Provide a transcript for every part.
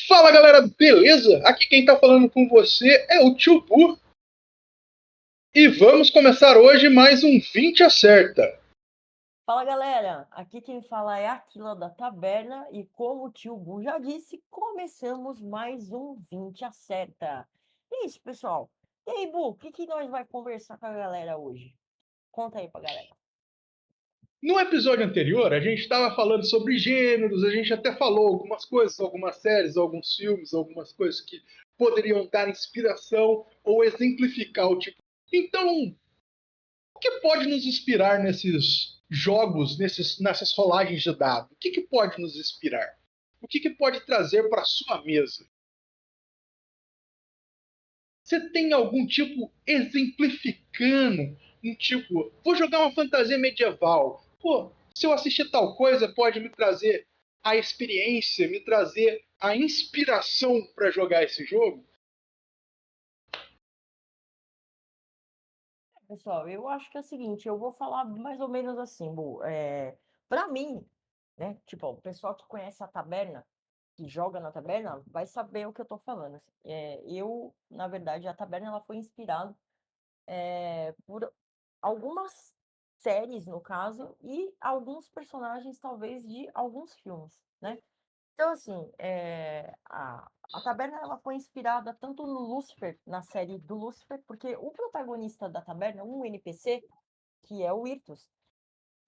Fala galera, beleza? Aqui quem tá falando com você é o Tio Bu e vamos começar hoje mais um 20 Acerta. Fala galera, aqui quem fala é a Aquila da Taberna e como o tio Bu já disse, começamos mais um 20 Acerta. E é isso, pessoal. E aí, Bu, o que nós vai conversar com a galera hoje? Conta aí pra galera. No episódio anterior, a gente estava falando sobre gêneros, a gente até falou algumas coisas, algumas séries, alguns filmes, algumas coisas que poderiam dar inspiração ou exemplificar o tipo. Então, o que pode nos inspirar nesses jogos, nessas rolagens de dado? O que pode nos inspirar? O que pode trazer para a sua mesa? Você tem algum tipo exemplificando um tipo, vou jogar uma fantasia medieval. Pô, se eu assistir tal coisa, pode me trazer a experiência, me trazer a inspiração para jogar esse jogo? Pessoal, eu acho que é o seguinte, eu vou falar mais ou menos assim, Bu. Pra mim, né, tipo, o pessoal que conhece a Taberna, que joga na Taberna, vai saber o que eu tô falando. Na verdade, a Taberna ela foi inspirada por algumas séries, no caso, e alguns personagens, talvez, de alguns filmes, né? Então, assim, a Taberna ela foi inspirada tanto no Lúcifer, na série do Lúcifer, porque o protagonista da Taberna, um NPC, que é o Irtus,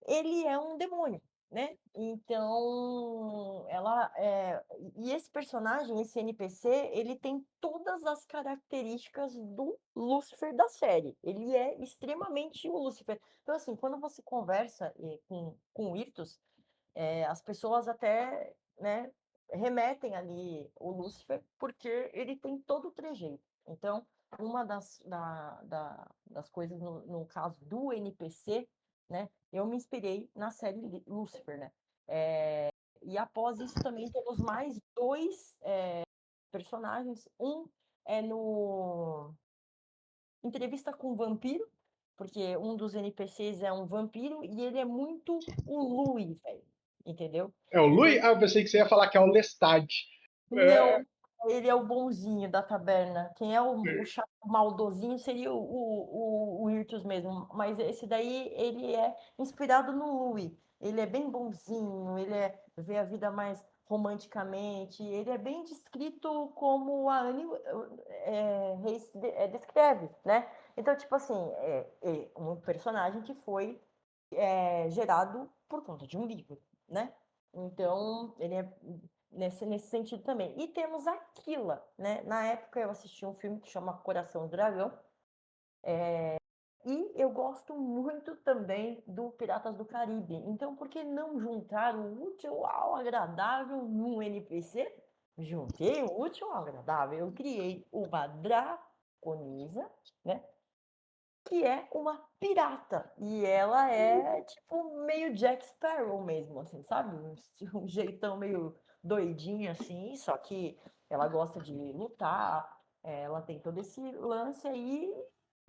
ele é um demônio, né? Então, e esse personagem, esse NPC, ele tem todas as características do Lúcifer da série. Ele é extremamente o Lúcifer. Então, assim, quando você conversa com o Irtus, as pessoas até, né, remetem ali o Lúcifer, porque ele tem todo o trejeito. Então, uma das coisas, no caso do NPC, né, eu me inspirei na série Lúcifer, né? E após isso também temos mais dois personagens. Um é no Entrevista com o Vampiro, porque um dos NPCs é um vampiro e ele é muito o Louis, velho. Entendeu? É o Então, Lui? Ah, eu pensei que você ia falar que é o Lestat. É, não, ele é o bonzinho da taberna. Quem é o é, chato maldosinho seria o Irtus mesmo. Mas esse daí, ele é inspirado no Louis. Ele é bem bonzinho, vê a vida mais romanticamente. Ele é bem descrito como a Anne Reis descreve, né? Então, tipo assim, é um personagem que foi gerado por conta de um livro, né? Então, ele é nesse sentido também. E temos Aquila, né? Na época eu assisti um filme que chama Coração do Dragão. E eu gosto muito também do Piratas do Caribe. Então, por que não juntar o útil ao agradável num NPC? Juntei o útil ao agradável. Eu criei uma Draconisa, né? Que é uma pirata. E ela é tipo meio Jack Sparrow mesmo, assim, sabe? Um jeitão meio doidinho assim, só que ela gosta de lutar, ela tem todo esse lance aí,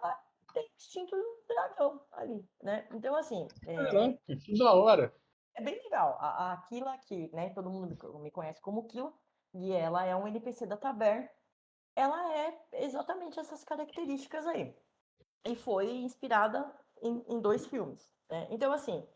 ela tem instinto do dragão ali, né? Então, assim, caraca, que da hora. é bem legal. A Aquila aqui, né? Todo mundo me conhece como Killa, e ela é um NPC da taberna. Ela é exatamente essas características aí e foi inspirada em dois filmes. Né? Então, assim,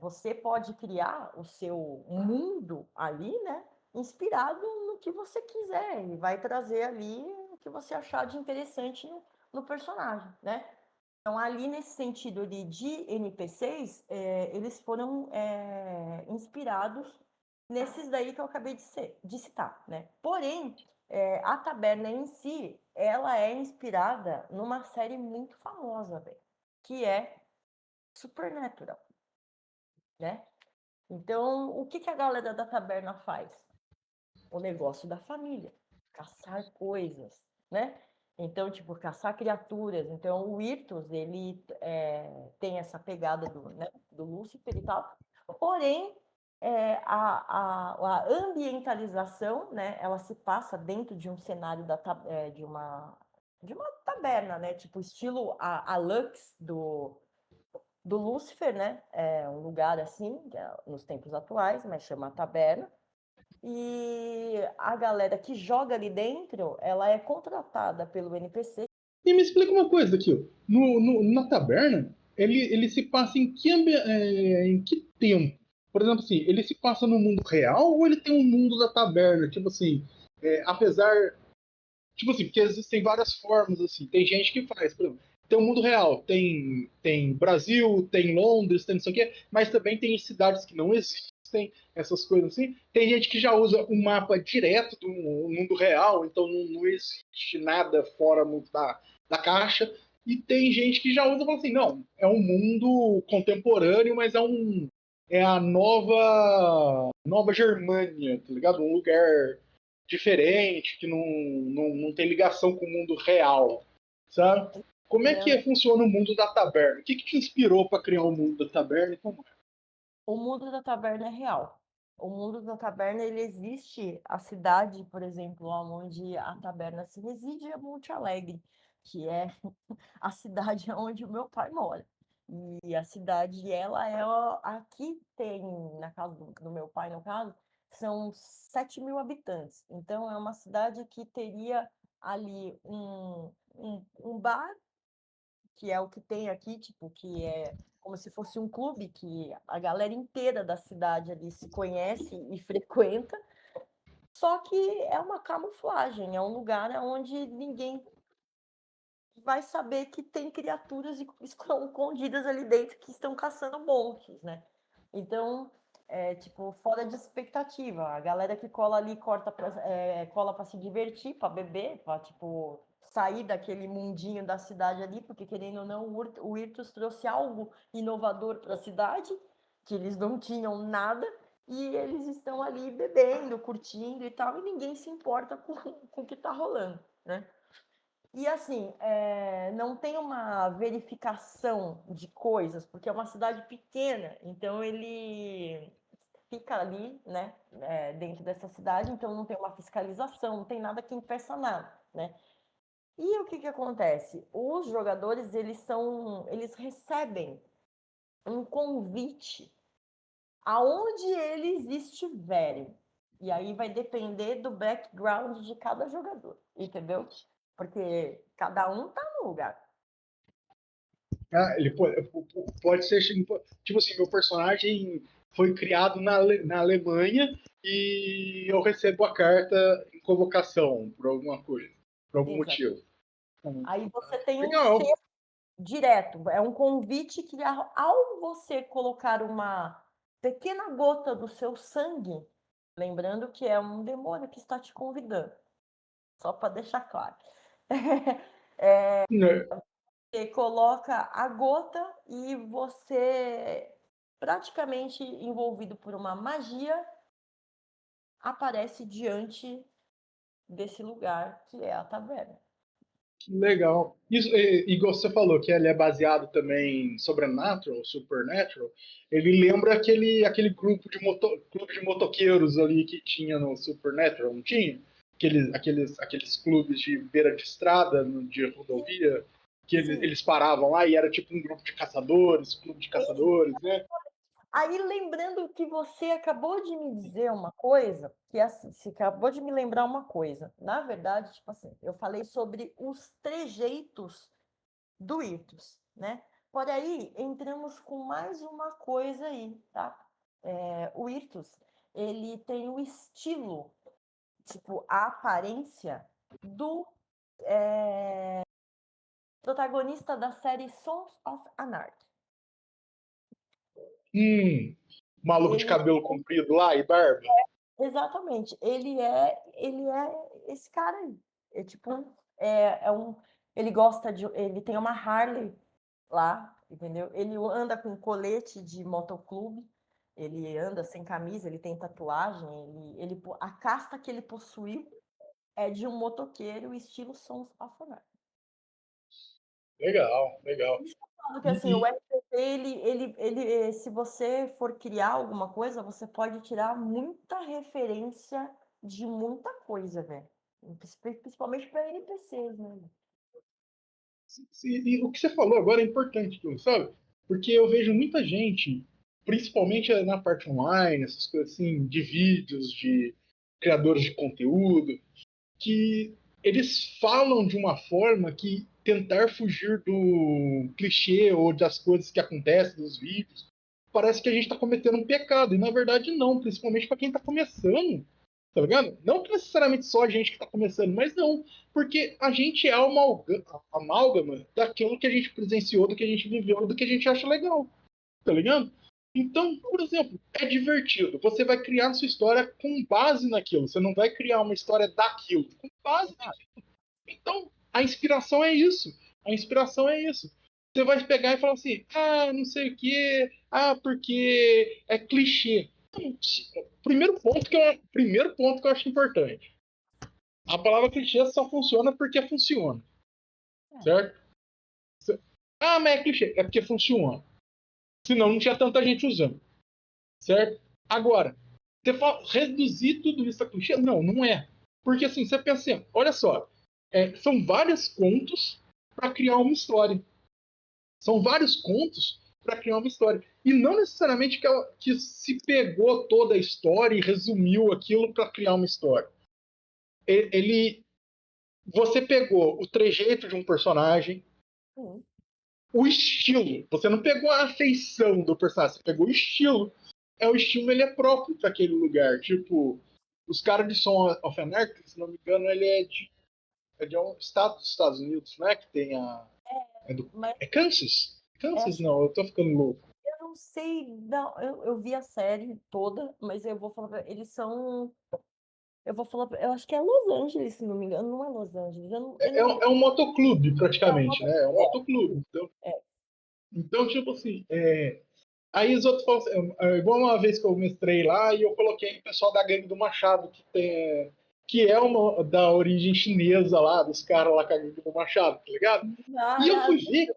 você pode criar o seu mundo ali, né? Inspirado no que você quiser e vai trazer ali o que você achar de interessante no personagem, né? Então, ali nesse sentido ali de NPCs, eles foram inspirados nesses daí que eu acabei de citar, né? Porém, a taberna em si, ela é inspirada numa série muito famosa, velho, que é Supernatural, né? Então, o que a galera da taberna faz? O negócio da família, caçar coisas, né? Então, tipo, caçar criaturas. Então, o Irtus, ele tem essa pegada do Lúcifer e tal. Porém, a ambientalização, né? Ela se passa dentro de um cenário de uma taberna, né? Tipo, estilo a Lux do Lúcifer, né? É um lugar assim, nos tempos atuais, mas chama taberna. e a galera que joga ali dentro, ela é contratada pelo NPC. E me explica uma coisa aqui, ó. Na taberna, ele se passa em que tempo? Por exemplo, assim, ele se passa no mundo real ou ele tem um mundo da taberna? Tipo assim, apesar. Tipo assim, porque existem várias formas, assim. Tem gente que faz, por exemplo, tem o mundo real, tem Brasil, tem Londres, tem não sei o quê, mas também tem cidades que não existem, essas coisas assim. Tem gente que já usa um mapa direto do mundo real, então não existe nada fora da caixa. E tem gente que já usa e fala assim, não, é um mundo contemporâneo, mas é a nova Germânia, tá ligado? Um lugar diferente, que não tem ligação com o mundo real, sabe? Como é que Não, funciona o mundo da taberna? O que te inspirou para criar o mundo da taberna e como é? o mundo da taberna é real. O mundo da taberna, ele existe, a cidade, por exemplo, onde a taberna se reside é Monte Alegre, que é a cidade onde o meu pai mora. E a cidade, ela é aqui tem, na casa do meu pai, no caso, são 7.000 habitantes. Então, é uma cidade que teria ali um bar, que é o que tem aqui, tipo, que é como se fosse um clube que a galera inteira da cidade ali se conhece e frequenta, só que é uma camuflagem, é um lugar onde ninguém vai saber que tem criaturas escondidas ali dentro que estão caçando monstros, né? Então, tipo, fora de expectativa. A galera que cola ali cola para se divertir, para beber, para tipo sair daquele mundinho da cidade ali, porque querendo ou não, o Irtus trouxe algo inovador para a cidade, que eles não tinham nada, e eles estão ali bebendo, curtindo e tal, e ninguém se importa com o que está rolando, né? E assim, não tem uma verificação de coisas, porque é uma cidade pequena, então ele fica ali, né, dentro dessa cidade, então não tem uma fiscalização, não tem nada que impeça nada, né? E o que que acontece? Os jogadores, eles recebem um convite aonde eles estiverem. E aí vai depender do background de cada jogador, entendeu? Porque cada um tá no lugar. Ah, ele pode ser, tipo assim, meu personagem foi criado na Alemanha e eu recebo a carta em convocação por alguma coisa, por algum Exato. motivo. Hum. Aí você tem um Legal. selo direto, é um convite que ao você colocar uma pequena gota do seu sangue, lembrando que é um demônio que está te convidando, só para deixar claro. Né? Você coloca a gota e você, praticamente envolvido por uma magia, aparece diante desse lugar que é a taverna. Legal. Isso, igual você falou, que ele é baseado também em Sobrenatural, Supernatural, ele lembra aquele clube de motoqueiros ali que tinha no Supernatural, não tinha? Aqueles clubes de beira de estrada, de Sim, rodovia, que sim. eles paravam lá e era tipo um grupo de caçadores, clube de caçadores, né? Aí, lembrando que você acabou de me dizer uma coisa, que assim, você acabou de me lembrar uma coisa. Na verdade, tipo assim, eu falei sobre os trejeitos do Irtus, né? Por aí, entramos com mais uma coisa aí, tá? O Irtus, ele tem o estilo, tipo, a aparência do protagonista da série Sons of Anarchy. Hum, maluco de Ele cabelo comprido lá e barba. Exatamente. Ele é esse cara aí. É tipo, ele gosta de, ele tem uma Harley lá, entendeu? Ele anda com colete de motoclube, ele anda sem camisa, ele tem tatuagem, a casta que ele possuiu é de um motoqueiro estilo Sons of Anarchy. Legal, legal. Por isso que eu falo que assim, o E, RPG, se você for criar alguma coisa, você pode tirar muita referência de muita coisa, velho. Principalmente para NPCs, né? o que você falou agora é importante, sabe? Porque eu vejo muita gente, principalmente na parte online, essas coisas assim, de vídeos, criadores de conteúdo, que eles falam de uma forma que tentar fugir do clichê ou das coisas que acontecem nos vídeos, parece que a gente está cometendo um pecado, e na verdade não, principalmente para quem está começando, tá ligado? Não necessariamente só a gente que está começando, mas não, porque a gente é uma amálgama daquilo que a gente presenciou, do que a gente viveu, do que a gente acha legal, tá ligado? Então, por exemplo, é divertido. Você vai criar sua história com base naquilo. Você não vai criar uma história daquilo, com base naquilo. Então, a inspiração é isso. A inspiração é isso. Você vai pegar e falar assim, não sei o quê, porque é clichê. Primeiro ponto que eu acho importante. A palavra clichê só funciona porque funciona, certo? Mas é clichê, é porque funciona. Senão não tinha tanta gente usando, certo? Agora, reduzir tudo isso a clichê? Não, não é. Porque assim, você pensa assim, olha só, são vários contos para criar uma história. São vários contos para criar uma história. E não necessariamente que se pegou toda a história e resumiu aquilo para criar uma história. Você pegou o trejeito de um personagem, o estilo. Você não pegou a afeição do personagem, você pegou o estilo. O estilo, ele é próprio para aquele lugar. Tipo, os caras de Son of Anarchy, se não me engano, ele é de um estado dos Estados Unidos, não é? Que tem a. Mas É Kansas? Kansas, acho, não, eu tô ficando louco. eu não sei, não, eu vi a série toda, mas eu vou falar, eles são, eu vou falar, eu acho que é Los Angeles, se não me engano, não é Los Angeles, É um motoclube, é um praticamente, né? É um motoclube. é, Então tipo assim, aí os outros falam assim, igual uma vez que eu mestrei lá e eu coloquei o pessoal da Gangue do Machado, que é uma da origem chinesa lá, dos caras lá com a Gangue do Machado, tá ligado? E eu fui ver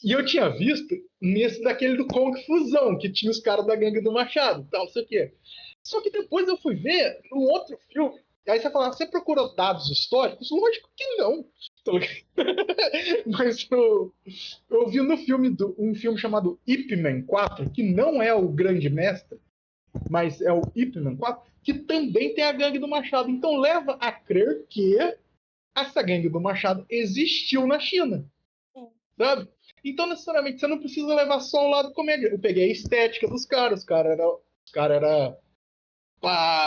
e eu tinha visto nesse daquele do Kong Fusão, que tinha os caras da Gangue do Machado, tal, não sei o quê. Só que depois eu fui ver no outro filme, e aí você fala, você procura dados históricos? Lógico que não. Mas eu vi no filme um filme chamado Ip Man 4, que não é o Grande Mestre, mas é o Ip Man 4, que também tem a Gangue do Machado. Então leva a crer que essa Gangue do Machado existiu na China, sabe? Então, necessariamente, você não precisa levar só o lado comédia. Eu peguei a estética dos caras. Os caras eram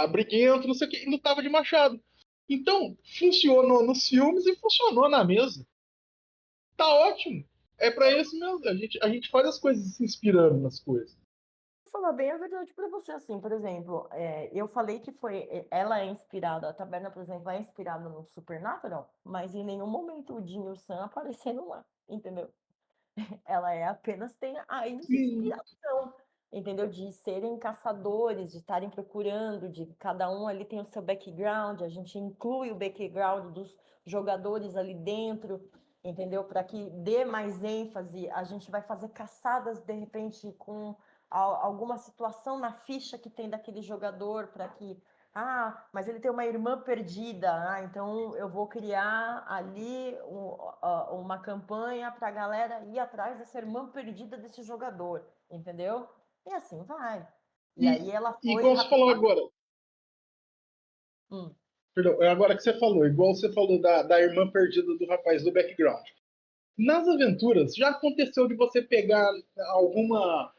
briguento, não sei o que, e lutava de machado. Então, funcionou nos filmes e funcionou na mesa. Tá ótimo. É pra isso mesmo. A gente faz as coisas se inspirando nas coisas. vou falar bem a verdade para você, assim, por exemplo, eu falei que ela é inspirada, a Taberna, por exemplo, é inspirada no Supernatural, mas em nenhum momento o Jin e o Sam apareceram lá, entendeu? Ela apenas tem a Sim. inspiração, entendeu? De serem caçadores, de estarem procurando, de cada um ali tem o seu background, a gente inclui o background dos jogadores ali dentro, entendeu? Para que dê mais ênfase, a gente vai fazer caçadas de repente com alguma situação na ficha que tem daquele jogador para que mas ele tem uma irmã perdida. Então eu vou criar ali uma campanha para a galera ir atrás dessa irmã perdida desse jogador, entendeu? E assim vai. E aí ela E foi igual você falou rapidamente. agora, perdão, agora que você falou, igual você falou da irmã perdida do rapaz do background. Nas aventuras, já aconteceu de você pegar alguma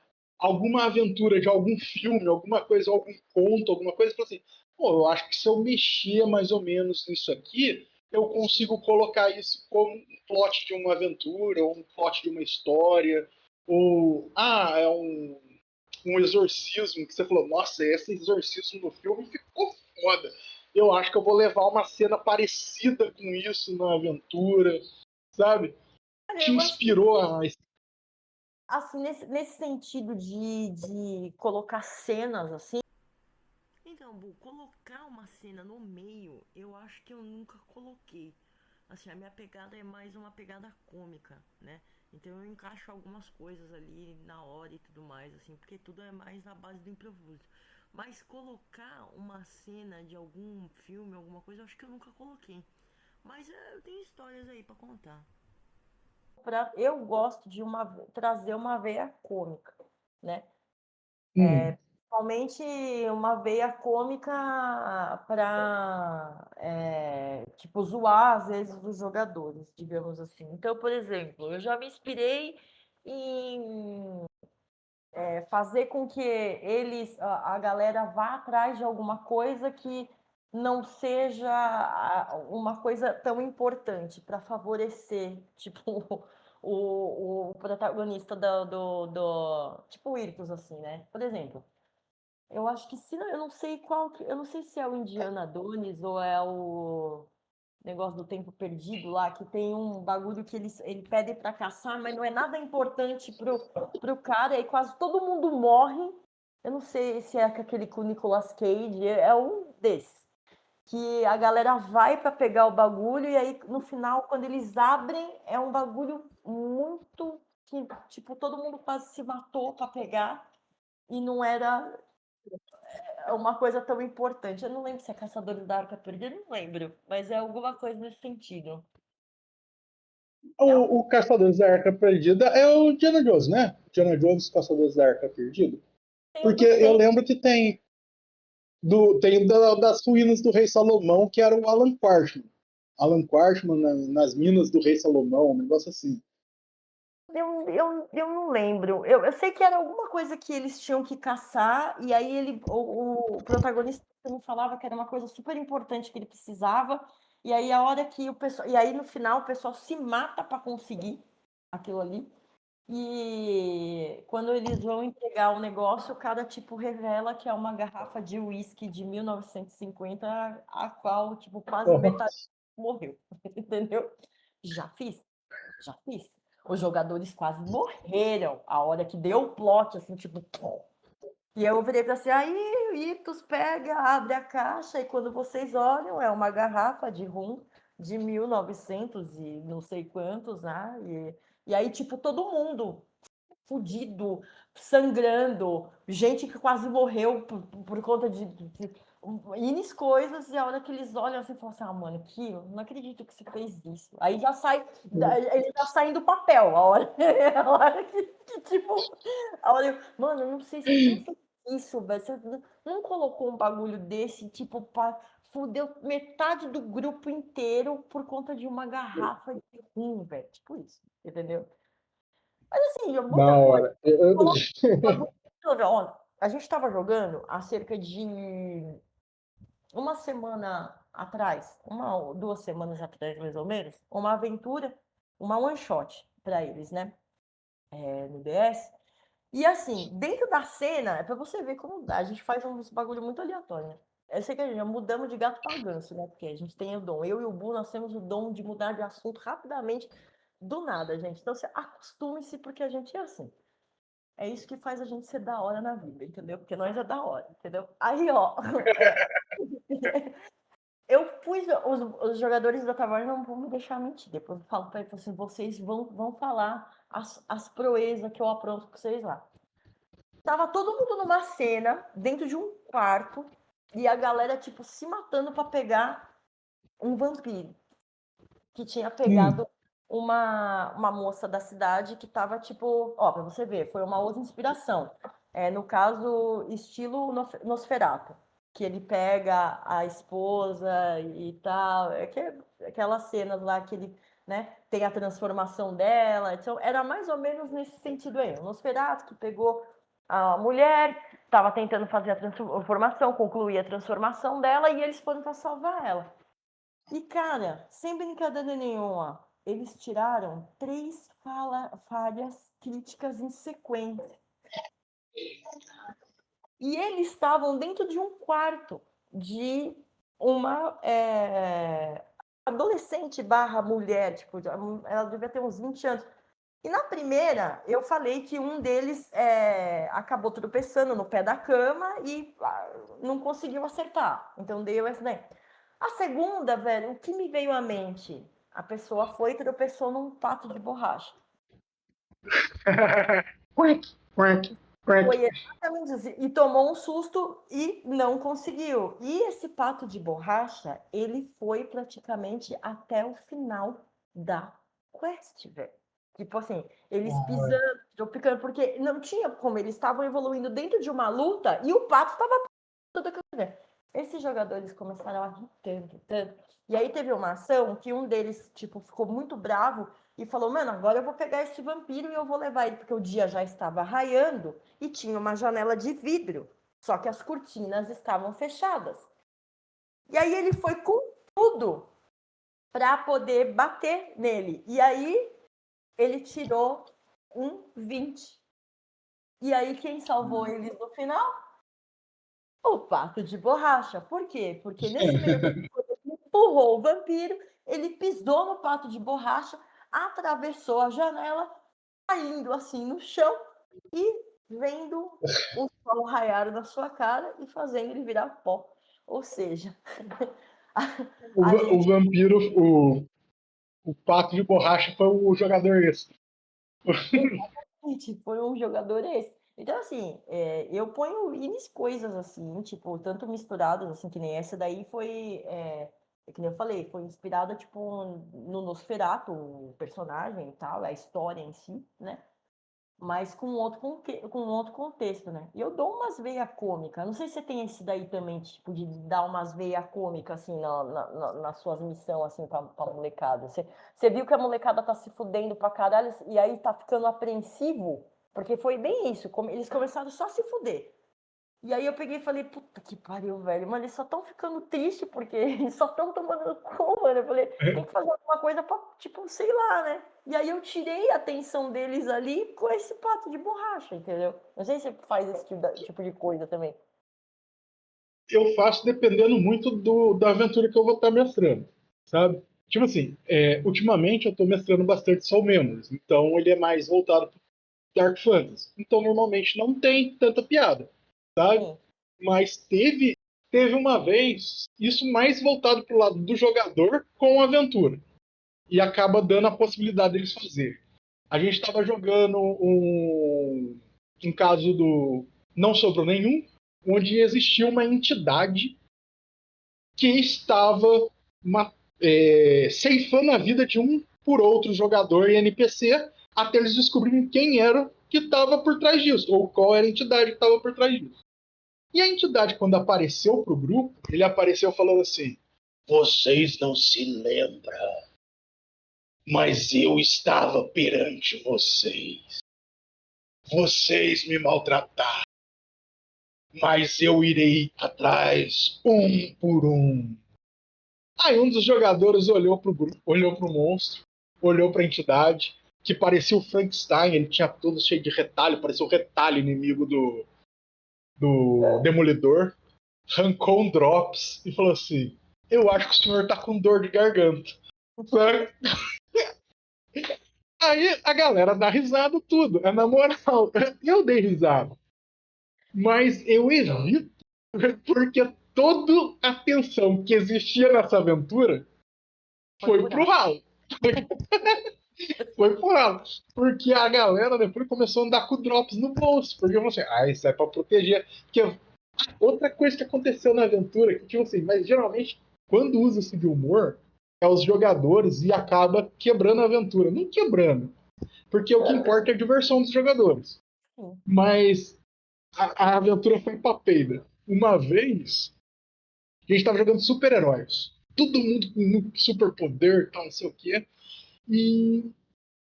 aventura de algum filme, alguma coisa, algum conto, alguma coisa, e falar assim, pô, eu acho que se eu mexer mais ou menos nisso aqui, eu consigo colocar isso como um plot de uma aventura, ou um plot de uma história, ou, é um exorcismo, que você falou, nossa, esse exorcismo no filme ficou foda. Eu acho que eu vou levar uma cena parecida com isso na aventura, sabe? Olha, Te eu acho que inspirou a. assim, nesse sentido de colocar cenas assim. Então, Bu, colocar uma cena no meio, eu acho que eu nunca coloquei. Assim, a minha pegada é mais uma pegada cômica, né? Então eu encaixo algumas coisas ali na hora e tudo mais, assim, porque tudo é mais na base do improviso. Mas colocar uma cena de algum filme, alguma coisa, eu acho que eu nunca coloquei. Mas eu tenho histórias aí pra contar. Eu gosto de trazer uma veia cômica, né? Hum. principalmente uma veia cômica para, tipo, zoar, às vezes, os jogadores, digamos assim. Então, por exemplo, eu já me inspirei em fazer com que a galera vá atrás de alguma coisa que não seja uma coisa tão importante para favorecer, tipo, o protagonista tipo o Irkus, assim, né? Por exemplo, eu acho que se eu não sei eu não sei se é o Indiana Jones ou é o negócio do tempo perdido lá, que tem um bagulho que ele pede para caçar, mas não é nada importante pro cara, e quase todo mundo morre. Eu não sei se é aquele com o Nicolas Cage, é um desses. Que a galera vai para pegar o bagulho, e aí no final, quando eles abrem, é um bagulho muito que, tipo, todo mundo quase se matou para pegar, e não era uma coisa tão importante. Eu não lembro se é Caçadores da Arca Perdida, não lembro, mas é alguma coisa nesse sentido. É um O Caçadores da Arca Perdida é o Indiana Jones, né? Indiana Jones, Caçadores da Arca Perdida. tem o Porque do eu tempo. lembro que tem das ruínas do Rei Salomão, que era o Alan Quartman. Alan Quartman nas minas do Rei Salomão, um negócio assim. Eu não lembro. Eu sei que era alguma coisa que eles tinham que caçar, e aí o protagonista me falava que era uma coisa super importante que ele precisava, e aí a hora que o pessoal. E aí no final o pessoal se mata para conseguir aquilo ali. E quando eles vão entregar o negócio, o cara tipo revela que é uma garrafa de uísque de 1950, a qual tipo quase Oh, metade morreu, entendeu? Já fiz, já fiz. Os jogadores quase morreram a hora que deu o plot, assim, tipo. E eu virei para assim, aí o Itos pega, abre a caixa, e quando vocês olham, é uma garrafa de rum de 1900 e não sei quantos, né? E aí, tipo, todo mundo fudido, sangrando, gente que quase morreu por conta de N coisas, e a hora que eles olham assim, falam assim, ah, mano, eu não acredito que você fez isso. Aí já sai, eles já saem do papel, a hora, a hora que tipo, a hora, mano, eu não sei se você não fez isso, velho, você não colocou um bagulho desse, tipo, fudeu metade do grupo inteiro por conta de uma garrafa de rum, velho, tipo isso, entendeu? Mas assim, da muita coisa. hora. Falou ó, a gente estava jogando há cerca de uma semana atrás, 2 semanas atrás, mais ou menos, uma aventura, uma one shot para eles, né? No DS. E assim, dentro da cena, é para você ver como dá. A gente faz uns bagulho muito aleatório, né? Eu sei que a gente já mudamos de gato para ganso, né? Porque a gente tem o dom. Eu e o Bu, nós temos o dom de mudar de assunto rapidamente, do nada, gente. Então, acostume-se, porque a gente é assim. É isso que faz a gente ser da hora na vida, entendeu? Porque nós é da hora, entendeu? Aí, ó, eu pus os jogadores da taverna, não vão me deixar mentir. Depois eu falo pra eles assim: vocês vão falar as proezas que eu apronto com vocês lá. Tava todo mundo numa cena, dentro de um quarto, e a galera, tipo, se matando pra pegar um vampiro que tinha Hum, pegado uma moça da cidade que tava, tipo, ó, pra você ver, foi uma outra inspiração. No caso, estilo Nosferatu, que ele pega a esposa e tal, aquelas cenas lá que ele, né, tem a transformação dela, então era mais ou menos nesse sentido aí. O Nosferatu que pegou a mulher, estava tentando fazer a transformação, concluir a transformação dela, e eles foram para salvar ela. E, cara, sem brincadeira nenhuma, eles tiraram 3 falhas críticas em sequência. E eles estavam dentro de um quarto de uma adolescente barra mulher, tipo, ela devia ter uns 20 anos. E na primeira, eu falei que um deles acabou tropeçando no pé da cama e não conseguiu acertar. Então deu essa daí. A segunda, velho, o que me veio à mente? A pessoa foi e tropeçou num pato de borracha. quack, quack, quack. Foi exatamente assim. E tomou um susto e não conseguiu. E esse pato de borracha, ele foi praticamente até o final da quest, velho. Tipo assim, eles pisando, picando, porque não tinha como, eles estavam evoluindo dentro de uma luta e o pato estava tudo aquilo. Esses jogadores começaram a rir tanto, tanto. E aí teve uma ação que um deles, tipo, ficou muito bravo e falou, mano, agora eu vou pegar esse vampiro e eu vou levar ele, porque o dia já estava raiando e tinha uma janela de vidro, só que as cortinas estavam fechadas. E aí ele foi com tudo para poder bater nele. E aí ele tirou um 20. E aí quem salvou eles no final? O pato de borracha. Por quê? Porque nesse meio tempo, ele empurrou o vampiro, ele pisou no pato de borracha, atravessou a janela, caindo assim no chão e vendo o sol raiar na sua cara e fazendo ele virar pó. Ou seja, a O gente vampiro, o pato de borracha foi o jogador extra. exatamente, foi um jogador esse. Então, assim, eu ponho N coisas assim, tipo, tanto misturadas, assim, que nem essa daí foi, que nem eu falei, foi inspirada, tipo, no Nosferatu, o personagem e tal, a história em si, né? Mas com outro contexto, né? E eu dou umas veia cômica. Não sei se você tem esse daí também, tipo, de dar umas veia cômica, assim, nas suas missões, assim, pra molecada. Você viu que a molecada tá se fudendo pra caralho e aí tá ficando apreensivo? Porque foi bem isso. Eles começaram só a se fuder. E aí eu peguei e falei, puta que pariu, velho. Mano, eles só estão ficando tristes porque eles só estão tomando no cu, mano. Eu falei, tem que fazer alguma coisa pra, tipo, sei lá, né? E aí eu tirei a atenção deles ali com esse pato de borracha, entendeu? Não sei se você faz esse tipo de coisa também. Eu faço dependendo muito da aventura que eu vou estar mestrando, sabe? Tipo assim, ultimamente eu estou mestrando bastante Soul Memories, então ele é mais voltado para Dark Fantasy. Então normalmente não tem tanta piada, sabe? Sim. Mas teve uma vez isso mais voltado para o lado do jogador com a aventura. E acaba dando a possibilidade deles fazer. A gente estava jogando um caso do Não Sobrou Nenhum, onde existia uma entidade que estava ceifando a vida de um por outro jogador e NPC até eles descobrirem quem era que estava por trás disso, ou qual era a entidade que estava por trás disso. E a entidade, quando apareceu para o grupo, ele apareceu falando assim: Vocês não se lembram, mas eu estava perante vocês. Vocês me maltrataram, mas eu irei atrás um por um. Aí um dos jogadores olhou pro grupo, olhou pro monstro, olhou pra entidade, que parecia o Frankenstein, ele tinha todo cheio de retalho, parecia o retalho inimigo do Demolidor. Arrancou um drops e falou assim: Eu acho que o senhor tá com dor de garganta. Sabe? Aí a galera dá risada tudo. É na moral, eu dei risada. Mas eu evito, porque toda a tensão que existia nessa aventura Foi foi por pro alto. ralo. Foi por ralo. Porque a galera depois começou a andar com drops no bolso. Porque eu falei assim, isso é pra proteger. Porque outra coisa que aconteceu na aventura, que tipo assim, mas geralmente, quando usa-se de humor, é os jogadores e acaba quebrando a aventura. Não quebrando, porque o que importa é a diversão dos jogadores. Sim. Mas a aventura foi papeira. Uma vez, a gente tava jogando super-heróis. Todo mundo com super poder, tal, não sei o quê. E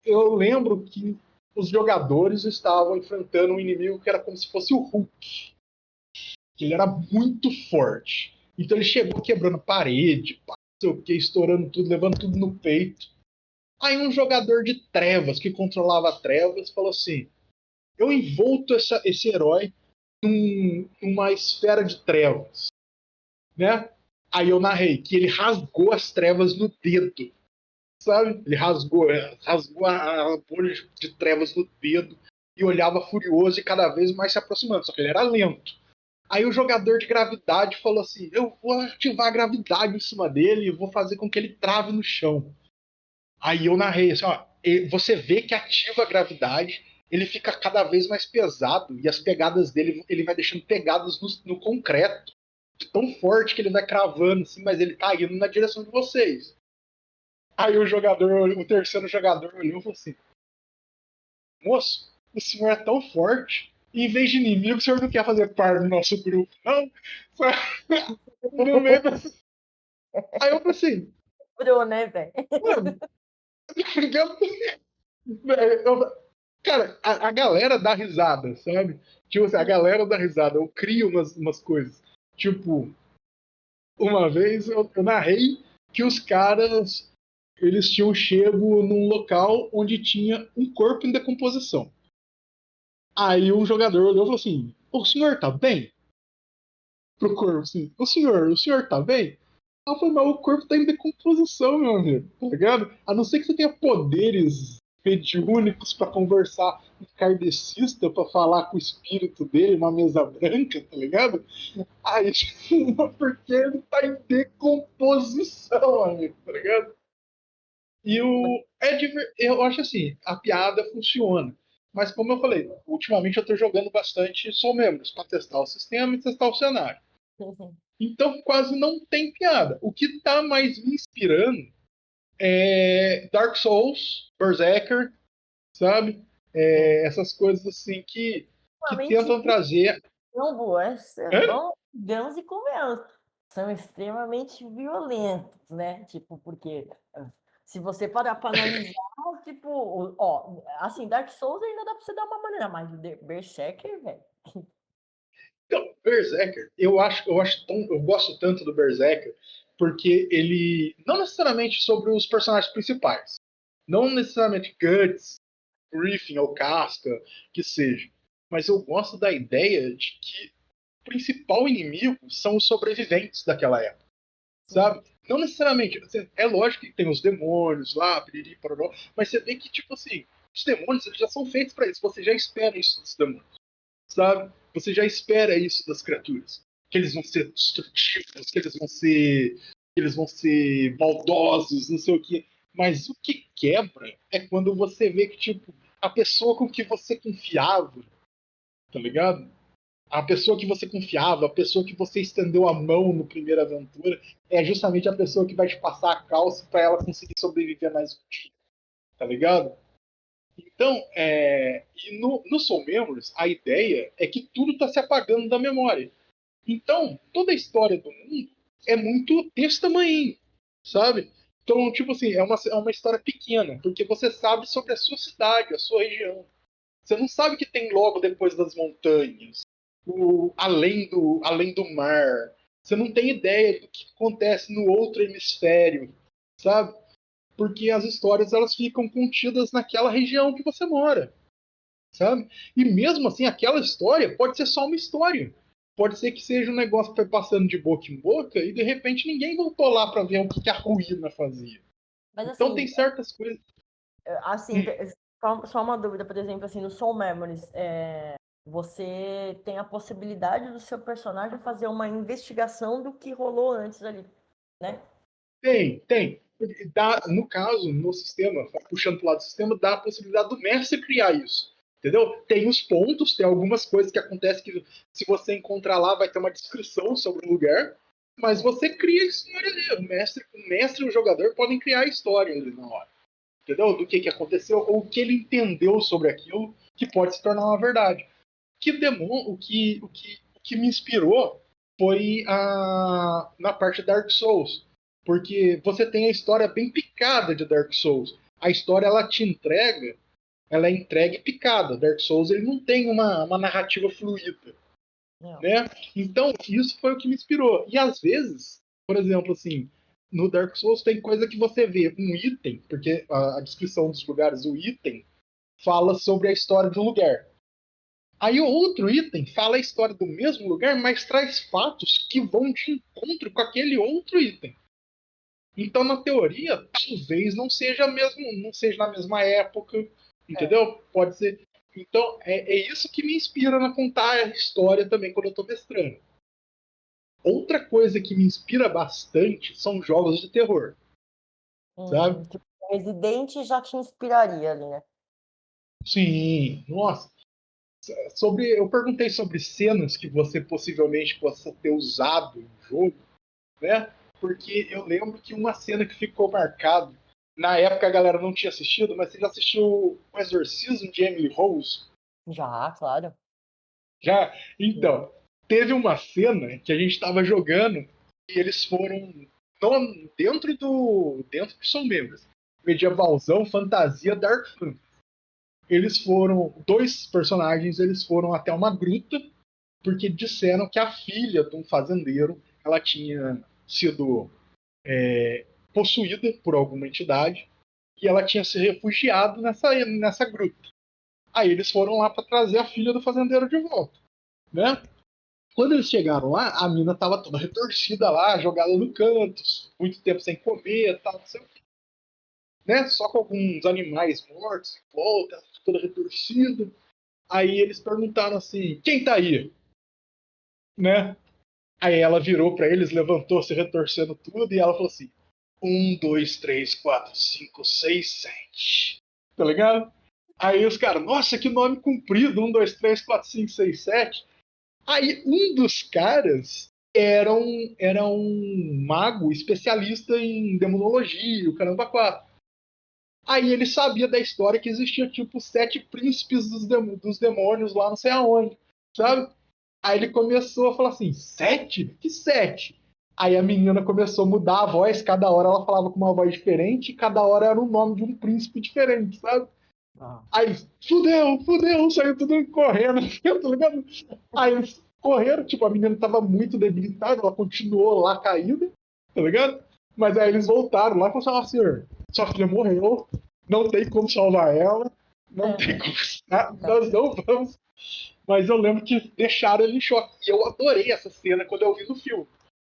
eu lembro que os jogadores estavam enfrentando um inimigo que era como se fosse o Hulk. Que ele era muito forte. Então ele chegou quebrando parede, não sei o que, estourando tudo, levando tudo no peito. Aí um jogador de trevas, que controlava trevas, falou assim: Eu envolto esse herói numa esfera de trevas, né? Aí eu narrei que ele rasgou as trevas no dedo, sabe? Ele rasgou a bolha de trevas no dedo e olhava furioso e cada vez mais se aproximando, só que ele era lento. Aí o jogador de gravidade falou assim: Eu vou ativar a gravidade em cima dele e vou fazer com que ele trave no chão. Aí eu narrei assim: ó, você vê que ativa a gravidade, ele fica cada vez mais pesado e as pegadas dele ele vai deixando pegadas no concreto, tão forte que ele vai cravando assim, mas ele tá indo na direção de vocês. Aí o terceiro jogador olhou e falou assim: moço, o senhor é tão forte, e em vez de inimigo, o senhor não quer fazer parte do nosso grupo, não? No meio da... Aí eu falei assim, Pro, né, velho? mano, eu, cara, a galera dá risada, sabe? Tipo assim, a galera dá risada, eu crio umas coisas. Tipo, uma vez eu narrei que os caras eles tinham chego num local onde tinha um corpo em decomposição. Aí um jogador olhou e falou assim: o senhor tá bem? Pro corpo, assim, o senhor tá bem? Ela falou, mas o corpo tá em decomposição, meu amigo, tá ligado? A não ser que você tenha poderes mediúnicos pra conversar com um kardecista pra falar com o espírito dele, uma mesa branca, tá ligado? Aí, porque ele tá em decomposição, amigo, tá ligado? E eu acho assim, a piada funciona. Mas como eu falei, ultimamente eu tô jogando bastante Soul Members pra testar o sistema e testar o cenário. Então quase não tem piada. O que tá mais me inspirando é Dark Souls, Berserker, sabe? Sim. Essas coisas assim que Extremamente, tentam trazer. não, boa, Hã? vamos e convenhamos. São extremamente violentos, né? Tipo, porque se você parar para analisar, tipo, ó, assim, Dark Souls ainda dá pra você dar uma maneira, mas Berserker, velho. Então, Berserker, eu gosto tanto do Berserker porque ele não necessariamente sobre os personagens principais, não necessariamente Guts, Griffin ou Casca, que seja, mas eu gosto da ideia de que o principal inimigo são os sobreviventes daquela época, Sim. sabe? Não necessariamente, é lógico que tem os demônios lá, piriri, pororó, mas você vê que, tipo assim, os demônios eles já são feitos para isso, você já espera isso dos demônios, sabe? Você já espera isso das criaturas. Que eles vão ser destrutivos, que eles vão ser maldosos, não sei o quê. Mas o que quebra é quando você vê que, tipo, a pessoa com que você confiava, tá ligado? A pessoa que você confiava, a pessoa que você estendeu a mão no primeira aventura, é justamente a pessoa que vai te passar a calça para ela conseguir sobreviver mais um dia, tá ligado? Então, e no Soul Memories, a ideia é que tudo está se apagando da memória. Então, toda a história do mundo é muito desse tamanho, sabe? Então, tipo assim, é uma história pequena, porque você sabe sobre a sua cidade, a sua região. Você não sabe o que tem logo depois das montanhas, além do mar. Você não tem ideia do que acontece no outro hemisfério, sabe? Porque as histórias elas ficam contidas naquela região que você mora, sabe? E mesmo assim, aquela história pode ser só uma história. Pode ser que seja um negócio que foi passando de boca em boca e de repente ninguém voltou lá para ver o que a ruína fazia. Mas Então tem assim, certas coisas. assim, só uma dúvida, por exemplo, assim, no Soul Memories, você tem a possibilidade do seu personagem fazer uma investigação do que rolou antes ali, né? Tem. No caso, no sistema, puxando para o lado do sistema, dá a possibilidade do mestre criar isso. Entendeu? Tem os pontos, tem algumas coisas que acontecem que se você encontrar lá vai ter uma descrição sobre o lugar, mas Sim. você cria a história ali. O mestre e o jogador podem criar a história ali na hora. Entendeu? Do que aconteceu ou o que ele entendeu sobre aquilo que pode se tornar uma verdade. O que me inspirou foi na parte Dark Souls. Porque você tem a história bem picada de Dark Souls. A história ela é entregue picada. Dark Souls ele não tem uma narrativa fluida, Não. né? Então isso foi o que me inspirou. E às vezes, por exemplo, assim, no Dark Souls tem coisa que você vê um item, porque a descrição dos lugares, o item fala sobre a história do lugar. Aí o outro item fala a história do mesmo lugar, mas traz fatos que vão de encontro com aquele outro item. Então, na teoria, talvez não seja na mesma época, É. entendeu? Pode ser. Então, é isso que me inspira a contar a história também quando eu estou mestrando. Outra coisa que me inspira bastante são jogos de terror, sabe? Tipo, Resident já te inspiraria ali, né? Sim, nossa. Eu perguntei sobre cenas que você possivelmente possa ter usado no jogo, né? Porque eu lembro que uma cena que ficou marcado Na época a galera não tinha assistido, mas você já assistiu O Exorcismo de Emily Rose? Já, claro. Já? Sim. Então, teve uma cena que a gente estava jogando e eles foram dentro que são membros. Medievalzão, fantasia, Dark Fantasy. Eles foram, dois personagens, eles foram até uma gruta porque disseram que a filha de um fazendeiro, ela tinha sido possuída por alguma entidade e ela tinha se refugiado nessa gruta. Aí eles foram lá para trazer a filha do fazendeiro de volta, né? Quando eles chegaram lá, a mina tava toda retorcida lá, jogada no canto, muito tempo sem comer, tal, não sei o quê, né? Só com alguns animais mortos em volta, toda retorcida. Aí eles perguntaram assim: quem tá aí? Né? Aí ela virou para eles, levantou, se retorcendo tudo, e ela falou assim: um, dois, três, quatro, cinco, seis, sete. Tá ligado? Aí os caras, nossa, que nome comprido, um, dois, três, quatro, cinco, seis, sete. Aí um dos caras era um mago especialista em demonologia, o caramba quatro. Aí ele sabia da história que existia tipo sete príncipes dos demônios lá não sei aonde, sabe? Aí ele começou a falar assim, sete? Que sete? Aí a menina começou a mudar a voz, cada hora ela falava com uma voz diferente, e cada hora era o nome de um príncipe diferente, sabe? Ah, Aí, fudeu, fudeu, saiu tudo correndo, tá ligado? Aí eles correram, tipo, a menina tava muito debilitada, ela continuou lá caída, tá ligado? Mas aí eles voltaram lá e falaram assim, ó, senhor, sua filha morreu, não tem como salvar ela, não tem aham. como. Nós não vamos. Mas eu lembro que deixaram ele em choque. E eu adorei essa cena quando eu vi no filme,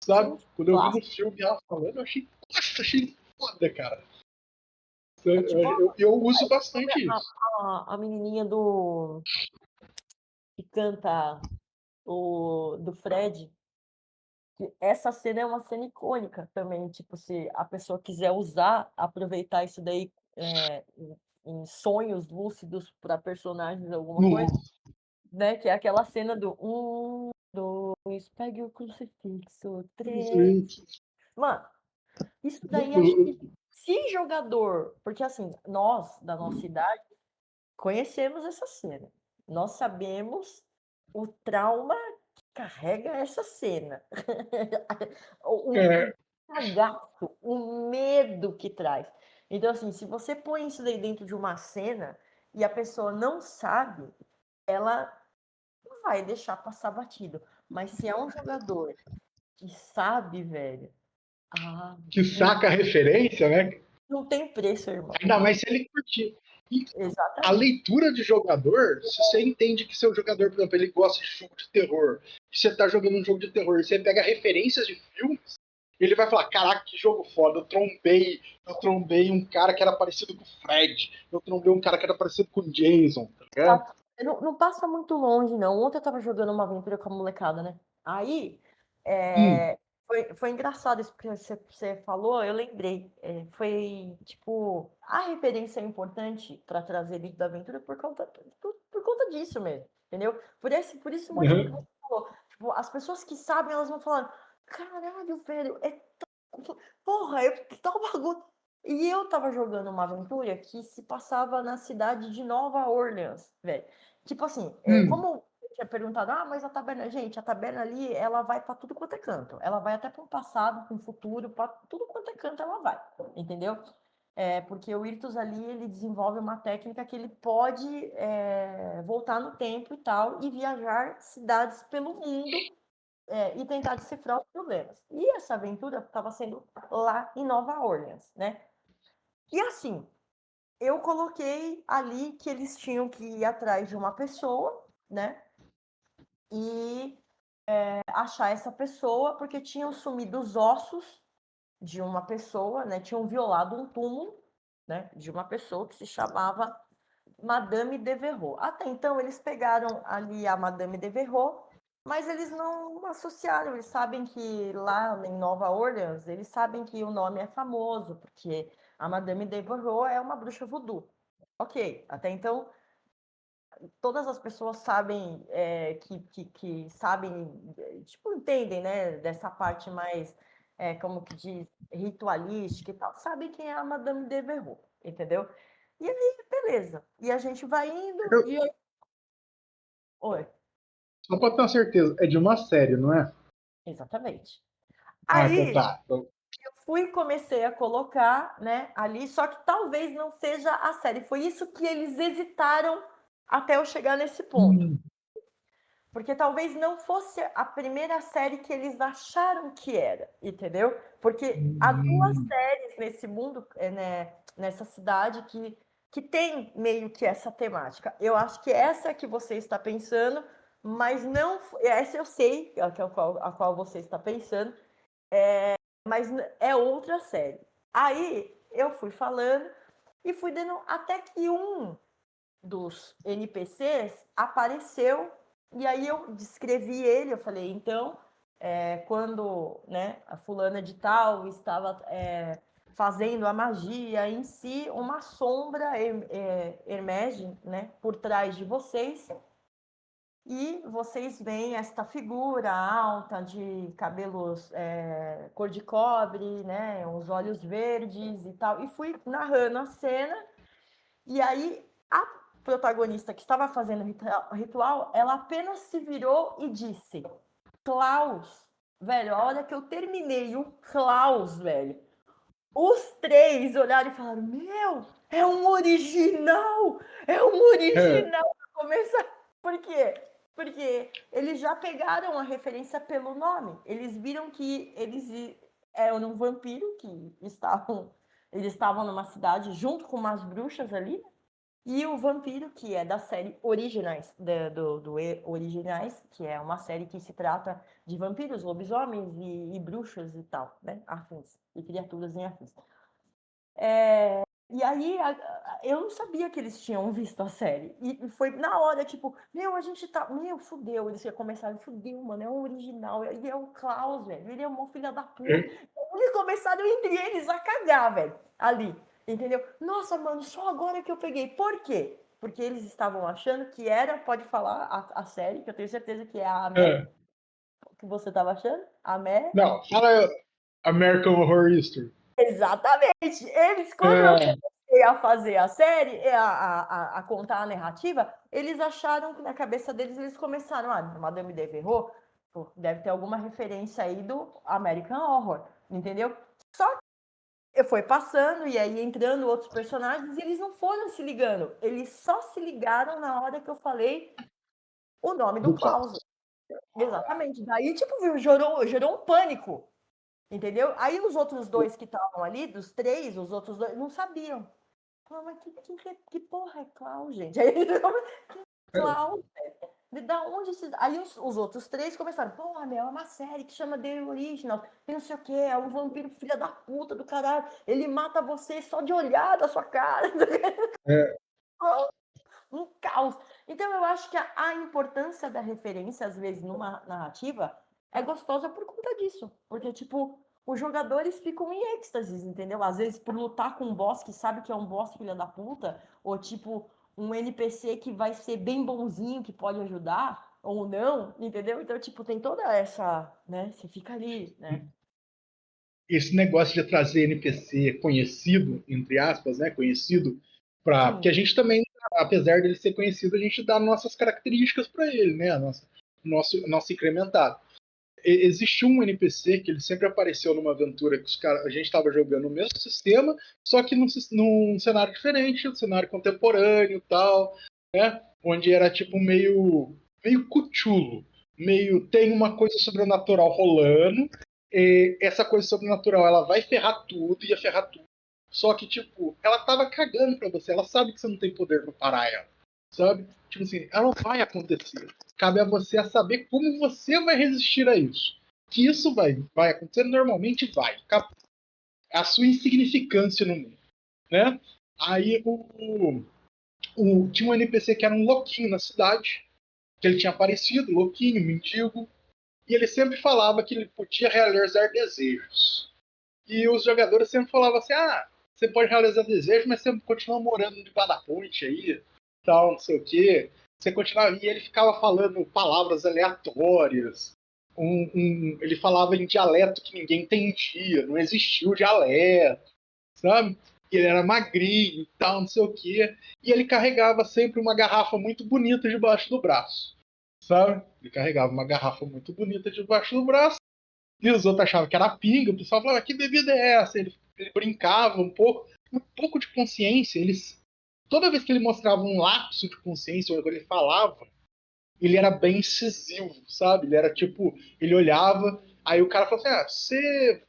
sabe? Sim, Quando eu vi no clássico. filme ela falando, eu achei, nossa, achei foda, cara. É tipo Eu uso bastante a, isso. a menininha que canta do Fred. Que essa cena é uma cena icônica também, tipo, se a pessoa quiser usar, aproveitar isso daí em sonhos lúcidos para personagens, alguma No, coisa, né? Que é aquela cena do dois, pegue o crucifixo, três. Mano, isso daí acho que se jogador, porque assim, nós, da nossa idade, conhecemos essa cena. Nós sabemos o trauma que carrega essa cena. O é, cagaço, o medo que traz. Então, assim, se você põe isso daí dentro de uma cena e a pessoa não sabe, ela não vai deixar passar batido. Mas se é um jogador que sabe, velho, ah, que não, saca a referência, né? não tem preço, irmão. Ainda Não, mais se ele curtir. E a exatamente. leitura de jogador, se você entende que seu jogador, por exemplo, ele gosta de jogo de terror, que você tá jogando um jogo de terror, e você pega referências de filmes, ele vai falar, caraca, que jogo foda, eu trombei um cara que era parecido com o Fred, eu trombei um cara que era parecido com o Jason, tá ligado? Exato. Não, não passa muito longe, não. Ontem eu tava jogando uma aventura com a molecada, né? Aí, Hum, foi engraçado isso que você falou, eu lembrei. Foi, tipo, a referência é importante para trazer dentro da aventura por conta disso mesmo, entendeu? Por esse motivo que uhum. você falou. Tipo, as pessoas que sabem, elas vão falar, caralho, velho, porra, tal bagulho. E eu tava jogando uma aventura que se passava na cidade de Nova Orleans, velho. Tipo assim, Hum, como eu tinha perguntado, mas a taberna, gente, a taberna ali, ela vai pra tudo quanto é canto. Ela vai até para um passado, para um futuro, pra tudo quanto é canto ela vai, entendeu? Porque o Irtus ali, ele desenvolve uma técnica que ele pode voltar no tempo e tal, e viajar cidades pelo mundo e tentar decifrar os problemas. E essa aventura estava sendo lá em Nova Orleans, né? E assim, eu coloquei ali que eles tinham que ir atrás de uma pessoa, né? E achar essa pessoa, porque tinham sumido os ossos de uma pessoa, né? Tinham violado um túmulo, né? De uma pessoa que se chamava Madame Devereux. Até então, eles pegaram ali a Madame Devereux, mas eles não associaram. Eles sabem que lá em Nova Orleans, eles sabem que o nome é famoso, porque a Madame Devereux é uma bruxa voodoo. Ok, até então todas as pessoas sabem que sabem, tipo, entendem, né, dessa parte mais como que diz, ritualística e tal, sabem quem é a Madame de Verrou, entendeu? E aí, beleza. E a gente vai indo Eu- e eu... Oi, Só pra ter uma certeza, é de uma série, não é? exatamente. Ah, então Aí tá. Então, eu fui e comecei a colocar, né, ali, só que talvez não seja a série. Foi isso que eles hesitaram até eu chegar nesse ponto. hum, Porque talvez não fosse a primeira série que eles acharam que era, entendeu? Porque há duas hum, séries nesse mundo, né, nessa cidade, que tem meio que essa temática. Eu acho que essa é que você está pensando, mas não. Essa eu sei, a qual você está pensando, mas é outra série. Aí eu fui falando e fui dando até que um dos NPCs apareceu e aí eu descrevi ele, eu falei, então, quando, né, a fulana de tal estava fazendo a magia em si, uma sombra emerge, né, por trás de vocês e vocês veem esta figura alta de cabelos cor de cobre, né, os olhos verdes e tal, e fui narrando a cena e aí, a protagonista que estava fazendo o ritual, ela apenas se virou e disse: Klaus, velho, a hora que eu terminei o Klaus, velho, os três olharam e falaram: Meu, é um original! É um é, original! Começa. Por quê? Porque eles já pegaram a referência pelo nome. Eles viram que eles eram um vampiro que estavam. Eles estavam numa cidade junto com umas bruxas ali, e o Vampiro, que é da série Originais, do Originais, que é uma série que se trata de vampiros, lobisomens e bruxas e tal, né? Afins, e criaturas em afins. E aí, eu não sabia que eles tinham visto a série. E foi na hora, tipo, meu, a gente tá. Meu, fudeu. Eles começaram, fudeu, mano, é o original. E é o Klaus, velho. Ele é uma filha da puta. é, Eles começaram entre eles a cagar, velho. Ali. Entendeu? Nossa, mano, só agora que eu peguei. Por quê? Porque eles estavam achando que era, pode falar, a série, que eu tenho certeza que é a Amé, é. que você tava achando? Amé. Não, fala American Horror History. Exatamente. Eles, quando eu É, comecei a fazer a série, a contar a narrativa, eles acharam que na cabeça deles, eles começaram, Madame de Verrou, deve ter alguma referência aí do American Horror, entendeu? Só que foi passando e aí entrando outros personagens e eles não foram se ligando. Eles só se ligaram na hora que eu falei o nome do do Klaus. Klaus. Exatamente. Daí, tipo, gerou um pânico. Entendeu? Aí os outros dois que estavam ali, dos três, os outros dois, não sabiam. Falaram, mas que porra é Klaus, gente? Aí eles que É, Klaus? Da onde esses... Aí os outros três começaram, porra, meu, é uma série que chama The Original, e não sei o que, é um vampiro filha da puta do caralho, ele mata você só de olhar da sua cara. é, Um caos. Então eu acho que a importância da referência, às vezes, numa narrativa, é gostosa por conta disso. Porque, tipo, os jogadores ficam em êxtases, entendeu? Às vezes por lutar com um boss que sabe que é um boss filha da puta, ou tipo, um NPC que vai ser bem bonzinho, que pode ajudar, ou não, entendeu? Então, tipo, tem toda essa, né? Você fica ali, né? esse negócio de trazer NPC conhecido, entre aspas, né? Conhecido, porque Sim, a gente também, apesar dele ser conhecido, a gente dá nossas características para ele, né? Nosso incrementado. Existiu um NPC que ele sempre apareceu numa aventura que a gente estava jogando o mesmo sistema, só que num cenário diferente, um cenário contemporâneo e tal, né? Onde era tipo meio Cthulhu, meio tem uma coisa sobrenatural rolando, e essa coisa sobrenatural ela vai ferrar tudo, ia ferrar tudo. Só que, tipo, ela tava cagando pra você, ela sabe que você não tem poder pra parar ela, sabe? Tipo assim, ela não vai acontecer. Cabe a você a saber como você vai resistir a isso. Que isso vai acontecer, normalmente vai. A sua insignificância no mundo, né? Aí tinha um NPC que era um louquinho na cidade, que ele tinha aparecido, louquinho, mendigo, e ele sempre falava que ele podia realizar desejos. E os jogadores sempre falavam assim: você pode realizar desejos, mas você continua morando debaixo da ponte aí, tal, não sei o quê. Você continuava. E ele ficava falando palavras aleatórias. ele falava em dialeto que ninguém entendia, não existia o dialeto, sabe? E ele era magrinho e tal, não sei o quê. E ele carregava sempre uma garrafa muito bonita debaixo do braço, sabe? Ele carregava uma garrafa muito bonita debaixo do braço. E os outros achavam que era pinga, o pessoal falava, que bebida é essa? Ele brincava um pouco de consciência. Toda vez que ele mostrava um lapso de consciência, quando ele falava, ele era bem incisivo, sabe? Ele era tipo, ele olhava, aí o cara falou assim: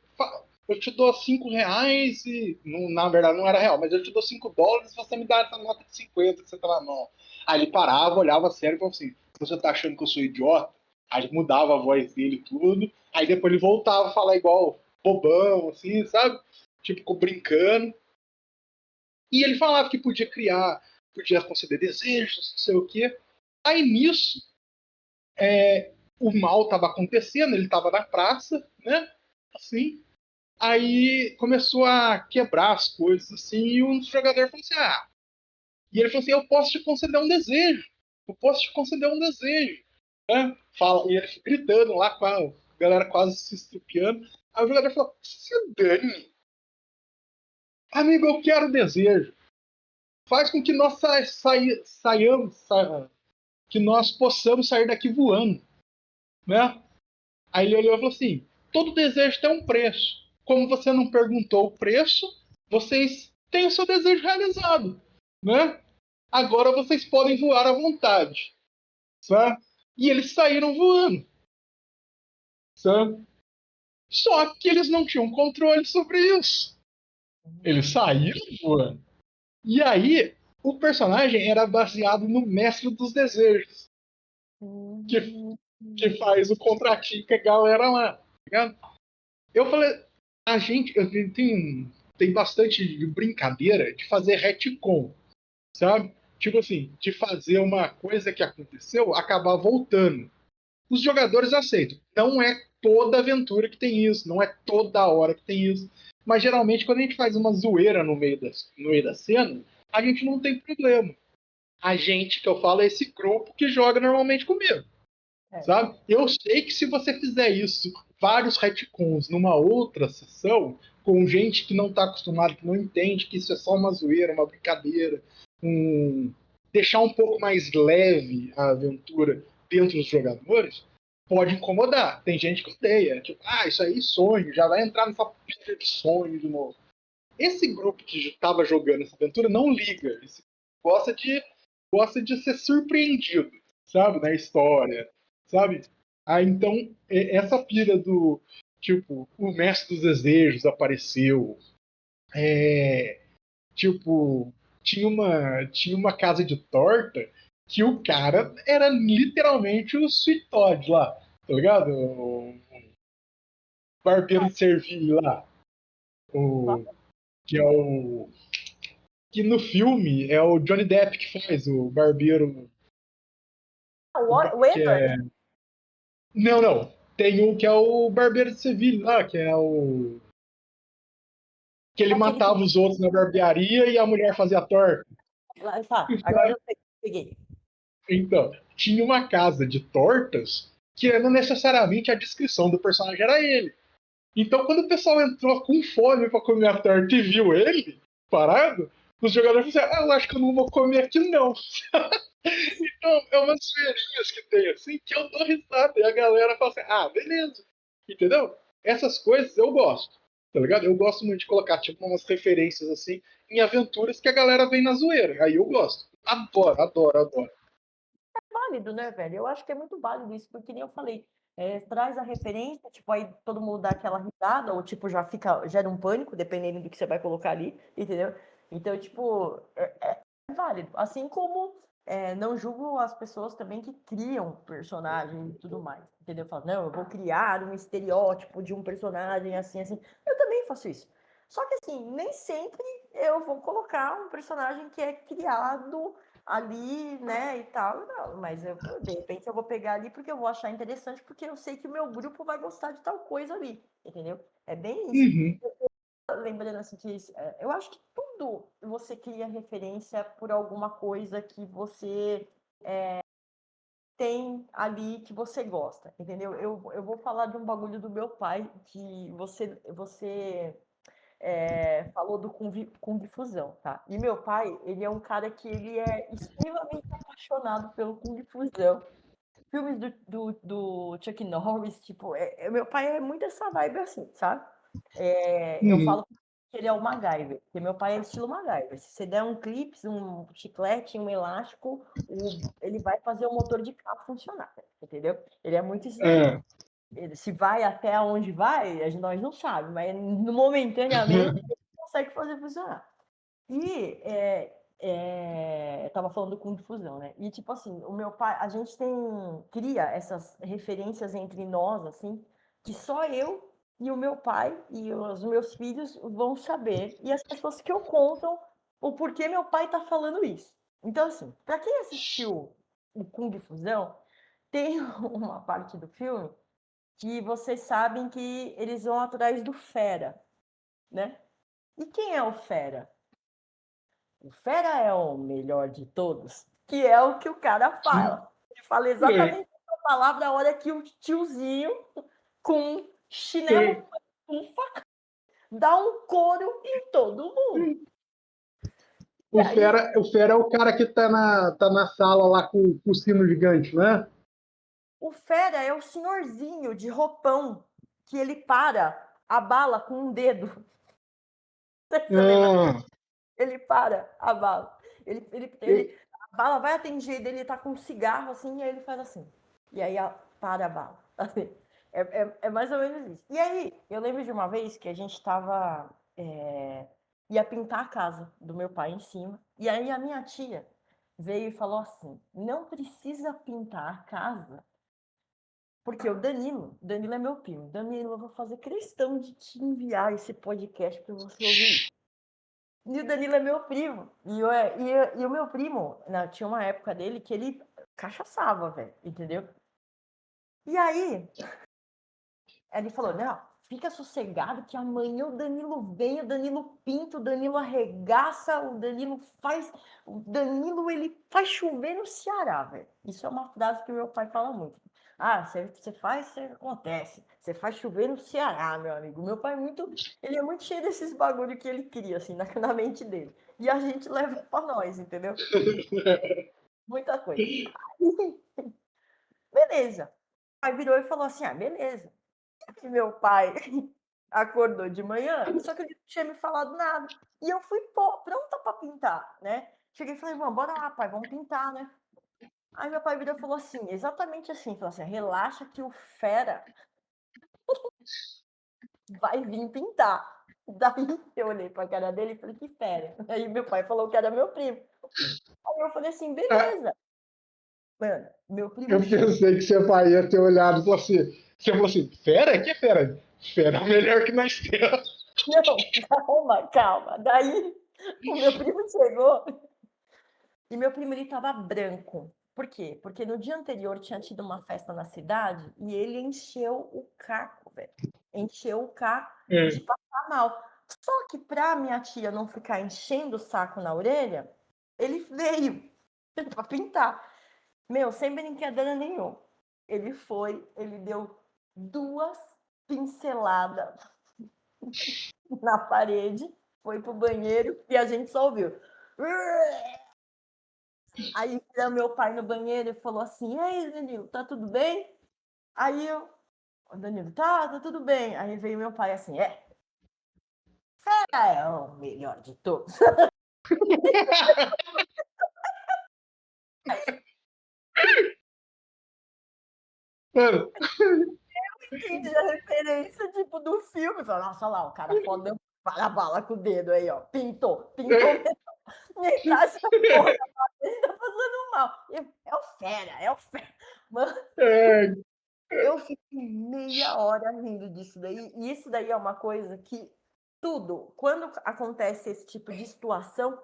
eu te dou R$ 5 e. Não, na verdade não era real, mas eu te dou US$ 5 se você me dá essa nota de 50 que você tá na mão. Aí ele parava, olhava sério e falou assim: você tá achando que eu sou idiota? Aí ele mudava a voz dele e tudo. Aí depois ele voltava a falar igual bobão, assim, sabe? Tipo, brincando. E ele falava que podia criar, podia conceder desejos, não sei o quê. Aí nisso, o mal estava acontecendo, ele estava na praça, né? Assim. Aí começou a quebrar as coisas, assim, e um jogador falou assim: e ele falou assim: eu posso te conceder um desejo. Eu posso te conceder um desejo. Né? Fala, e ele gritando lá com a galera quase se estrupiando. Aí o jogador falou: se dane. Amigo, eu quero desejo. Faz com que nós saiamos, que nós possamos sair daqui voando, né? Aí ele olhou e falou assim: todo desejo tem um preço. Como você não perguntou o preço, vocês têm o seu desejo realizado, né? Agora vocês podem voar à vontade, sabe? E eles saíram voando, sabe? Só que eles não tinham controle sobre isso. Eles saíram voando. E aí, o personagem era baseado no Mestre dos Desejos, que, Hum, que faz o contratinho com a galera lá, tá ligado? Eu falei, tem bastante brincadeira de fazer retcon, sabe? Tipo assim, de fazer uma coisa que aconteceu acabar voltando. Os jogadores aceitam. Não é toda aventura que tem isso, não é toda hora que tem isso. Mas geralmente quando a gente faz uma zoeira no meio da cena, a gente não tem problema. A gente que eu falo é esse grupo que joga normalmente comigo. é. Sabe? Eu sei que se você fizer isso, vários retcons numa outra sessão, com gente que não está acostumada, que não entende que isso é só uma zoeira, uma brincadeira, deixar um pouco mais leve a aventura dentro dos jogadores, pode incomodar. Tem gente que odeia, tipo, isso aí é sonho, já vai entrar nessa pilha de sonho de novo. Esse grupo que estava jogando essa aventura não liga, gosta de gosta de ser surpreendido, sabe, na história, sabe? Então, essa pira do, tipo, o Mestre dos Desejos apareceu, tipo, tinha uma casa de torta que o cara era literalmente o Sweet Todd lá, tá ligado? O barbeiro de servilho lá, o, que é o que no filme é o Johnny Depp que faz o barbeiro. O Que é... Edward? Não, não. Tem um que é o barbeiro de Sevilha lá, que é o. Que ele Aquele que. matava os outros na barbearia e a mulher fazia torta. Tá, agora eu peguei. Então, tinha uma casa de tortas que não necessariamente a descrição do personagem era ele. Então, quando o pessoal entrou com fome pra comer a torta e viu ele parado, os jogadores disseram: eu acho que eu não vou comer aqui não. Então, é umas feirinhas que tem assim que eu dou risada. E a galera fala assim: beleza. Entendeu? Essas coisas eu gosto. Tá ligado? Eu gosto muito de colocar, tipo, umas referências assim em aventuras que a galera vem na zoeira. Aí eu gosto. Adoro, adoro, adoro. Válido, né, velho? Eu acho que é muito válido isso, porque nem eu falei, traz a referência, tipo, aí todo mundo dá aquela risada, ou tipo, gera um pânico, dependendo do que você vai colocar ali, entendeu? Então, tipo, é válido. Assim como não julgo as pessoas também que criam personagem e tudo mais, entendeu? Falo, não, eu vou criar um estereótipo de um personagem assim, assim. Eu também faço isso. Só que assim, nem sempre eu vou colocar um personagem que é criado ali, né, e tal, não, mas de repente eu vou pegar ali porque eu vou achar interessante, porque eu sei que o meu grupo vai gostar de tal coisa ali, entendeu? É bem isso. Uhum. Lembrando assim que eu acho que tudo você cria referência por alguma coisa que você tem ali que você gosta, entendeu? Eu vou falar de um bagulho do meu pai, que você falou do Kung Fusão, tá? E meu pai, ele é um cara que ele é extremamente apaixonado pelo Kung Fusão. Filmes do Chuck Norris, tipo, meu pai é muito essa vibe assim, sabe? Eu Uhum. falo que ele é o MacGyver, porque meu pai é estilo MacGyver. Se você der um clipe, um chiclete, um elástico, ele vai fazer o motor de carro funcionar, entendeu? Ele é muito isso daí. É. Ele, se vai até onde vai, nós não sabemos, mas momentaneamente ele consegue fazer funcionar. E eu tava falando com difusão, né? E tipo assim, o meu pai, a gente cria essas referências entre nós, assim, que só eu e o meu pai e os meus filhos vão saber, e as pessoas que eu contam o porquê meu pai tá falando isso. Então, assim, para quem assistiu o Kung Fusão, tem uma parte do filme que vocês sabem que eles vão atrás do Fera, né? E quem é o Fera? O Fera é o melhor de todos, que é o que o cara fala. Ele fala É. exatamente essa palavra a hora que o tiozinho com chinelo É. pantufa dá um couro em todo mundo. E aí, O Fera é o cara que tá na sala lá com o sino gigante, né? o Fera é o senhorzinho de roupão que ele para a bala com um dedo. Você lembra? Ah, Ele para a bala. A bala vai atingir ele, ele tá com um cigarro assim, e aí ele faz assim. E aí para a bala. Assim, é mais ou menos isso. E aí, eu lembro de uma vez que a gente tava. Ia pintar a casa do meu pai em cima. E aí a minha tia veio e falou assim: não precisa pintar a casa, porque o Danilo é meu primo. Danilo, eu vou fazer questão de te enviar esse podcast para você ouvir. E o Danilo é meu primo. E o meu primo, né, tinha uma época dele que ele cachaçava, velho, entendeu? E aí, ele falou, não, fica sossegado que amanhã o Danilo vem, o Danilo pinta, o Danilo arregaça, o Danilo, ele faz chover no Ceará, velho. Isso é uma frase que meu pai fala muito. Ah, você faz, você acontece. Você faz chover no Ceará, meu amigo. Meu pai ele é muito cheio desses bagulho que ele cria, assim, na mente dele. E a gente leva pra nós, entendeu? Muita coisa. Aí, beleza. Aí virou e falou assim, ah, beleza. E meu pai acordou de manhã, só que ele não tinha me falado nada. E eu fui pronta para pintar, né? Cheguei e falei, vamos, bora lá, pai, vamos pintar, né? Aí meu pai virou e falou assim, exatamente assim, falou assim, relaxa que o Fera vai vir pintar. Daí eu olhei pra cara dele e falei, que Fera? Aí meu pai falou que era meu primo. Aí eu falei assim, ah, beleza. Mano, meu primo eu chegou. pensei que seu pai ia ter olhado e falou assim: você falou assim, fera? Que fera? Fera é o melhor que nós temos. Não, calma, calma. Daí o meu primo chegou e meu primo ele tava branco. Por quê? Porque no dia anterior tinha tido uma festa na cidade e ele encheu o caco, velho. Encheu o caco de É. passar mal. Só que pra minha tia não ficar enchendo o saco na orelha, ele veio pra pintar. Meu, sem brincadeira nenhuma. Ele deu 2 pinceladas na parede, foi pro banheiro e a gente só ouviu. Aí veio meu pai no banheiro e falou assim: e aí, Danilo, tá tudo bem? Aí o Danilo, tá tudo bem. Aí veio meu pai assim: é o melhor de todos. Mano, Entendi a referência, tipo, do filme. Falei, nossa, olha lá, o cara fodão para a bala com o dedo aí, ó. Pintou metade da porra da parede, tá fazendo mal. É o Fera, é o Fera. Mano, é, eu fiquei meia hora rindo disso daí. E isso daí é uma coisa que quando acontece esse tipo de situação,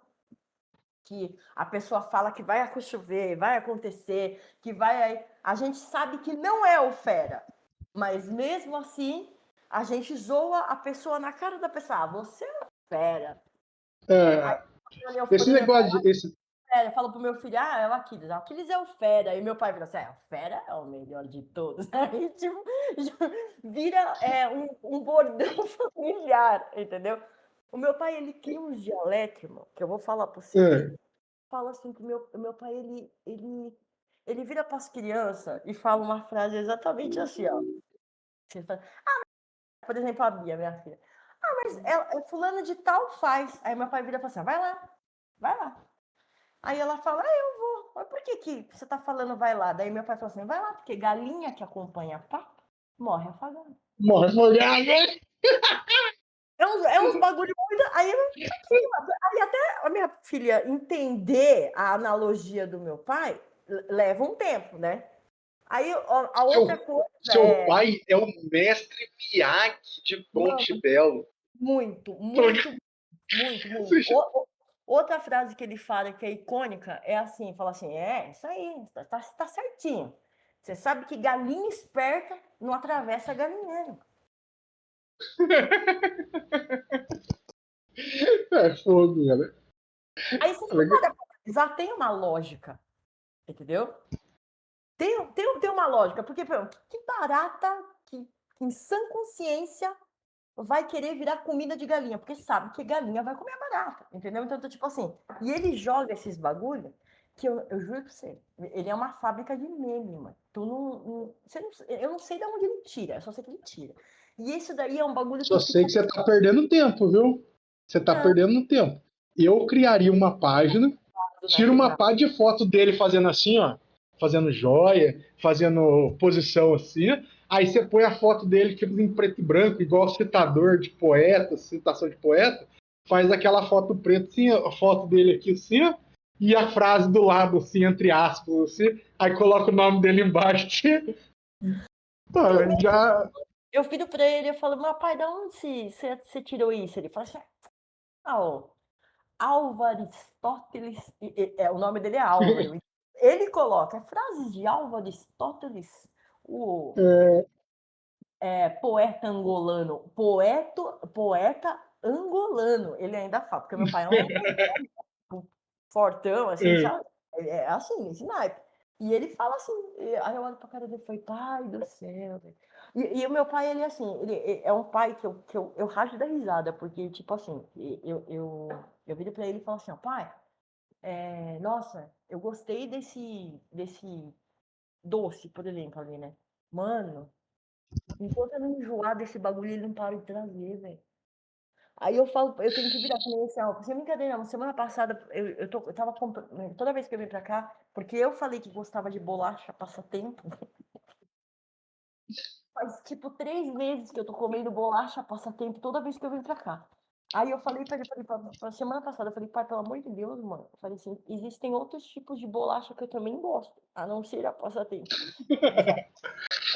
que a pessoa fala que vai chover, vai acontecer, a gente sabe que não é o Fera. Mas mesmo assim, a gente zoa a pessoa na cara da pessoa. Ah, você é o Fera. Aí é, a esse euforia negócio vai lá de, esse, fera. Falo pro meu filho, é o Aquiles. O Aquiles é o fera. E meu pai vira assim, o fera é o melhor de todos. Aí, tipo, vira um bordão familiar, entendeu? O meu pai, ele cria uns dialetos, irmão, que eu vou falar pra você, que É. fala assim, que o meu pai, ele vira pras crianças e fala uma frase exatamente assim, ó. Você fala, por exemplo, a Bia, minha filha. Mas fulano de tal faz. Aí meu pai vira e fala assim, vai lá, vai lá. Aí ela fala, eu vou. Mas por que você tá falando vai lá? Daí meu pai fala assim, vai lá, porque galinha que acompanha pato morre afagada. Morre afogado. É uns bagulho muito. Aí até a minha filha entender a analogia do meu pai leva um tempo, né? Aí a outra coisa Seu pai é o mestre Miyagi de Ponte Belo. muito, muito, muito, muito. Outra frase que ele fala que é icônica é assim, fala assim, isso aí, tá certinho. Você sabe que galinha esperta não atravessa galinheiro. É fogo, cara. Aí você não para pra analisar, tem uma lógica, entendeu? Tem uma lógica, porque que barata que em sã consciência vai querer virar comida de galinha, porque sabe que galinha vai comer barata, entendeu? Então, tipo assim, e ele joga esses bagulho que eu juro pra você, ele é uma fábrica de meme, mano. Eu não sei de onde ele tira, eu só sei que ele tira. E isso daí é um bagulho que Só sei fica. que você tá perdendo tempo, viu? Você tá Não, perdendo tempo. Eu criaria uma página, né? tiro uma Quebrado. pá de foto dele fazendo assim, ó. Fazendo joia, fazendo posição assim. Aí você põe a foto dele tipo em preto e branco, igual citador de poeta, citação de poeta. Faz aquela foto preta assim, a foto dele aqui assim, ó. E a frase do lado, assim, entre aspas, assim. Aí coloca o nome dele embaixo. Pô, Tem mesmo. já. Eu viro pra ele e falo, meu pai, de onde você tirou isso? Ele fala assim, ó, Álvaro Aristóteles, o nome dele é Álvaro. Ele coloca frases de Álvaro Aristóteles, o poeta angolano, poeta angolano. Ele ainda fala, porque meu pai é um fortão, assim, sabe? É assim, esse naipe. E ele fala assim, aí eu olho pra cara dele e falei, pai do céu. E o meu pai, ele assim, ele é um pai que eu racho da risada, porque, tipo assim, eu viro pra ele e falo assim, ó, pai, nossa, eu gostei desse doce, por exemplo, ali, né? Mano, enquanto eu não enjoar desse bagulho, ele não para de trazer, velho. Aí eu falo, eu tenho que virar pra ele assim, ó, sem brincadeira, não. Semana passada eu tava comprando, toda vez que eu vim pra cá, porque eu falei que gostava de bolacha passatempo, faz tipo 3 meses que eu tô comendo bolacha passatempo toda vez que eu vim pra cá. Aí eu falei pra ele, pra semana passada, eu falei, pai, pelo amor de Deus, mano. Eu falei assim, existem outros tipos de bolacha que eu também gosto, a não ser a passatempo. Eu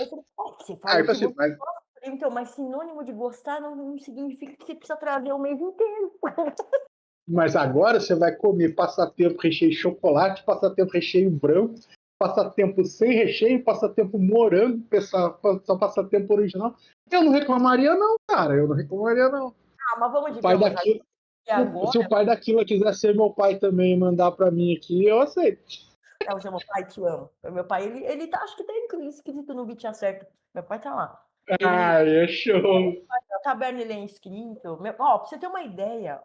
falei, você Aí, falou tipo que assim, você gosta, então, mas sinônimo de gostar não significa que você precisa trazer o mês inteiro. mas agora você vai comer passatempo recheio de chocolate, passatempo recheio branco, passatempo sem recheio, passatempo morango, só passatempo original. Eu não reclamaria, não, cara. Eu não reclamaria, não. Ah, mas vamos, O pai digamos, daquilo, que se o agora, pai daquilo quiser ser meu pai também e mandar pra mim aqui, eu aceito. eu chamo pai, te amo. O meu pai, ele tá, acho que tá inscrito no Beat Acerto. Meu pai tá lá. Ele, Ai, é show. a taberna, ele é inscrito. Ó, pra você ter uma ideia,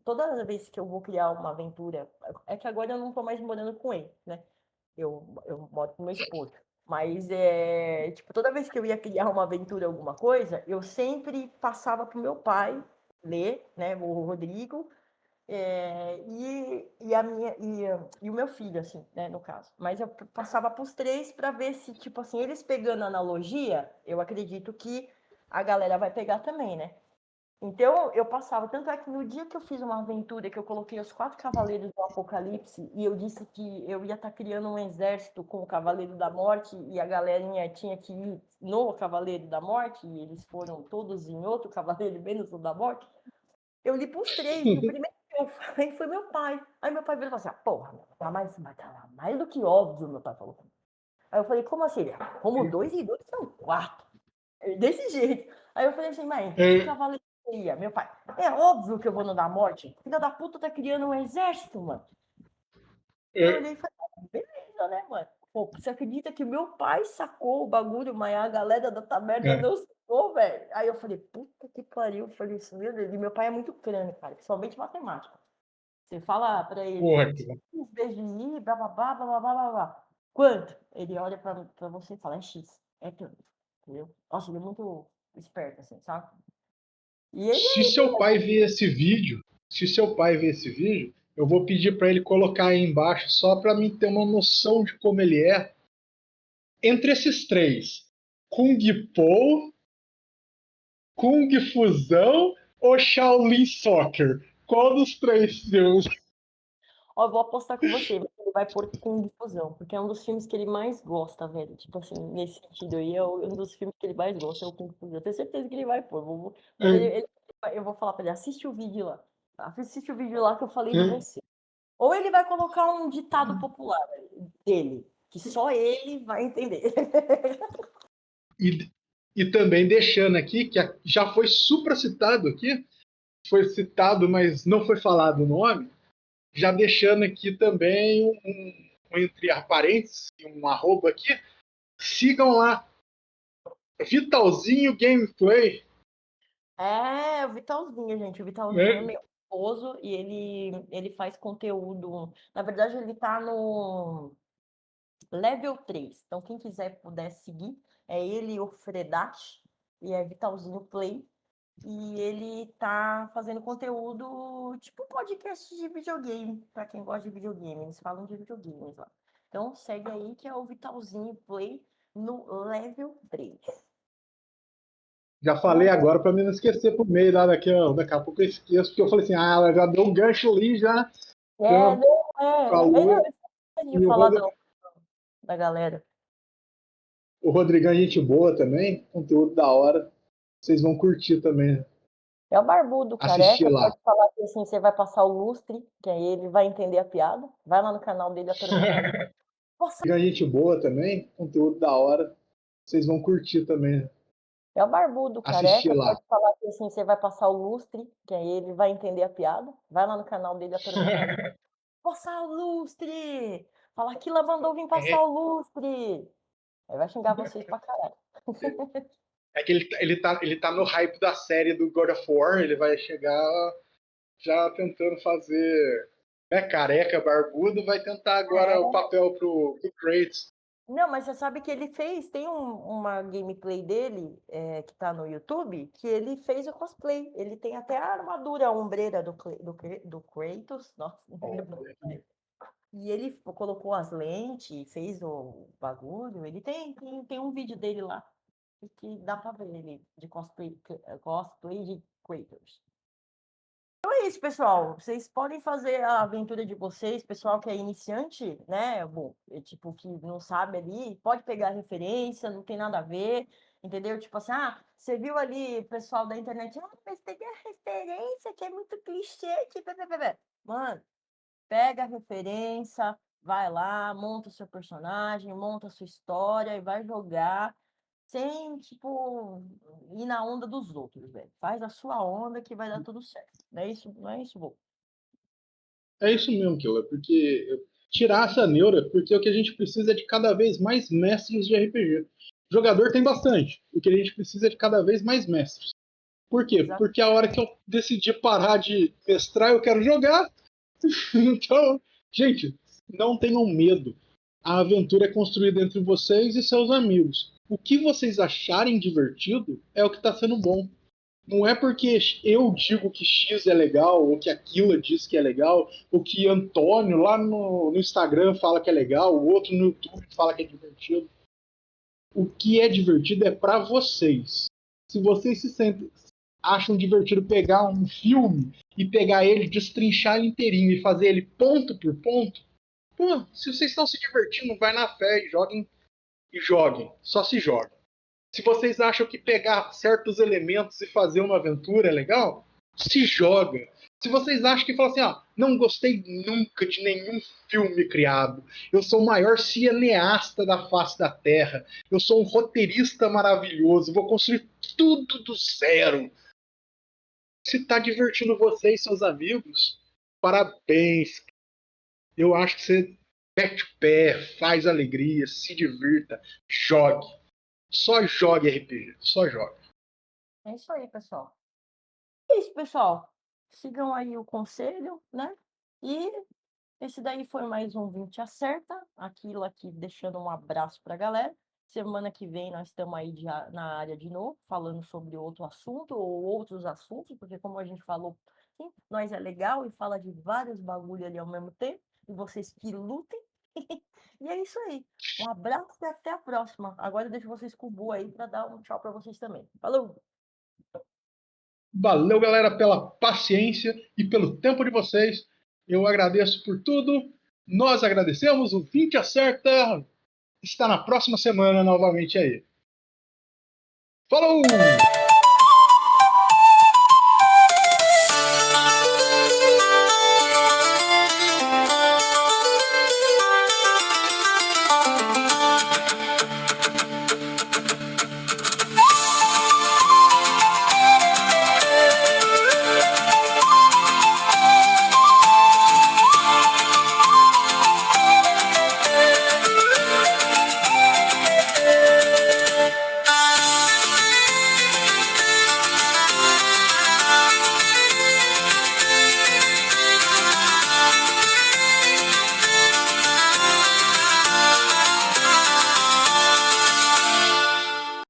toda vez que eu vou criar uma aventura, é que agora eu não tô mais morando com ele, né? Eu moro com meu esposo. Mas, tipo, toda vez que eu ia criar uma aventura, alguma coisa, eu sempre passava pro meu pai ler, né, o Rodrigo, e o meu filho, assim, né, no caso. Mas eu passava para os três para ver se, tipo assim, eles pegando analogia, eu acredito que a galera vai pegar também, né? Então, eu passava. Tanto é que no dia que eu fiz uma aventura, que eu coloquei os 4 cavaleiros do Apocalipse, e eu disse que eu ia estar criando um exército com o Cavaleiro da Morte, e a galerinha tinha que ir no Cavaleiro da Morte, e eles foram todos em outro Cavaleiro menos o da Morte, eu li para os três, e o primeiro que eu falei foi meu pai. Aí meu pai virou e falou assim, porra, tá mais do que óbvio, meu pai falou. Aí eu falei, como assim? Ele, como 2 e 2 são 4. Desse jeito. Aí eu falei assim, mãe, que É, cavaleiro seria? Meu pai, é óbvio que eu vou no da morte. Filha da puta tá criando um exército, mano. Eu É, olhei e falei: "Ah, beleza, né, mano". Pô, você acredita que meu pai sacou o bagulho, mas a galera da taberna é. não sacou, velho? Aí eu falei: "Puta que pariu", eu falei assim: "Meu Deus", e meu pai é muito crânio, cara, principalmente matemática. Você fala pra ele: Porra, cara. "X vezes Y, blá-blá-blá, blá-blá-blá, blá-blá". "Quanto?". Ele olha pra você e fala: "É X". É tanto, entendeu? Nossa, ele é muito esperto, assim, sabe? E ele Se seu pai ver esse vídeo, se seu pai ver esse vídeo, eu vou pedir para ele colocar aí embaixo só para mim ter uma noção de como ele é. Entre esses três, Kung Po, Kung Fusão ou Shaolin Soccer? Qual dos três seus? Ó, eu vou apostar com você, mas ele vai pôr Kung Fusão, porque é um dos filmes que ele mais gosta, velho. Tipo assim, nesse sentido aí, um dos filmes que ele mais gosta, é o Kung Fusão. Eu tenho certeza que ele vai pôr. Mas eu vou falar pra ele, assiste o vídeo lá. Assiste o vídeo lá que eu falei de você. Ou ele vai colocar um ditado popular dele, que só ele vai entender. E, e também deixando aqui, que já foi supracitado aqui, foi citado, mas não foi falado o nome, já deixando aqui também entre parênteses, um arroba aqui, sigam lá, Vitalzinho Gameplay, É, o Vitalzinho, gente. O Vitalzinho é né? meu esposo e ele faz conteúdo. Na verdade, ele tá no Level 3. Então, quem quiser puder seguir, é ele e o Fredash, e é Vitalzinho Play. E ele tá fazendo conteúdo tipo podcast de videogame, para quem gosta de videogame. Eles falam de videogames lá. Então, segue aí que é o Vitalzinho Play no Level 3. Já falei Mano, agora para mim não esquecer por meio lá daqui a pouco eu esqueço, porque eu falei assim, ela já deu um gancho ali, já não, não, falou. eu E ia falar da galera. O Rodrigão é gente boa também, conteúdo da hora. Vocês vão curtir também, né? É o barbudo, Assistir careca, lá. pode falar que assim, você vai passar o lustre, que aí ele vai entender a piada. Vai lá no canal dele, a turma tá. Nossa, Rodrigão é gente boa também, conteúdo da hora. Vocês vão curtir também, né? é o barbudo, Assistir careca, lá. pode falar que assim, você vai passar o lustre, que aí ele vai entender a piada. Vai lá no canal dele, a turma tá. Passar o lustre! Falar que lá mandou vir passar É, o lustre! Aí vai xingar vocês pra caralho. é que ele tá no hype da série do God of War, ele vai chegar já tentando fazer, né, careca, barbudo, vai tentar agora o É. papel pro Kratos. Não, mas você sabe que ele fez, tem uma gameplay dele, que tá no YouTube, que ele fez o cosplay. Ele tem até a armadura, a ombreira do Kratos, nossa, não lembro. E ele colocou as lentes, fez o bagulho. Ele tem um vídeo dele lá, que dá pra ver ele de cosplay de Kratos. Então é isso, pessoal. Vocês podem fazer a aventura de vocês, pessoal que é iniciante, né? Bom, tipo, que não sabe ali, pode pegar referência, não tem nada a ver, entendeu? Tipo assim, você viu ali, pessoal da internet, mas peguei a referência, que é muito clichê, que... Mano, pega a referência, vai lá, monta o seu personagem, monta a sua história e vai jogar sem, tipo, ir na onda dos outros, velho. Faz a sua onda que vai dar tudo certo. Não é isso, vô? É isso mesmo, Killer, porque tirar essa neura, porque o que a gente precisa é de cada vez mais mestres de RPG. Jogador tem bastante, o que a gente precisa é de cada vez mais mestres. Por quê? Exato. Porque a hora que eu decidi parar de mestrar, eu quero jogar. Então, gente, não tenham medo. A aventura é construída entre vocês e seus amigos. O que vocês acharem divertido é o que está sendo bom. Não é porque eu digo que X é legal, ou que aquilo diz que é legal, ou que Antônio lá no Instagram fala que é legal, o outro no YouTube fala que é divertido. O que é divertido é para vocês. Se vocês se sentem, acham divertido pegar um filme e pegar ele, destrinchar ele inteirinho e fazer ele ponto por ponto, pô, se vocês estão se divertindo, vai na fé e joguem, só se joguem. Se vocês acham que pegar certos elementos e fazer uma aventura é legal, se joga. Se vocês acham que falam assim, não gostei nunca de nenhum filme criado, eu sou o maior cineasta da face da Terra, eu sou um roteirista maravilhoso, vou construir tudo do zero. Se está divertindo você e seus amigos, parabéns. Eu acho que você mete o pé, faz alegria, se divirta, jogue. Só jogue RPG, só jogue. É isso aí, pessoal. É isso, pessoal. Sigam aí o conselho, né? E esse daí foi mais um 20 Acerta. Aquilo aqui, deixando um abraço pra galera. Semana que vem nós estamos aí na área de novo, falando sobre outro assunto ou outros assuntos, porque como a gente falou, sim, nós é legal e fala de vários bagulho ali ao mesmo tempo, e vocês que lutem. E é isso aí. Um abraço e até a próxima. Agora eu deixo vocês com o Bu aí para dar um tchau para vocês também. Falou! Valeu, galera, pela paciência e pelo tempo de vocês. Eu agradeço por tudo. Nós agradecemos. O 20 Acerta está na próxima semana novamente aí. Falou!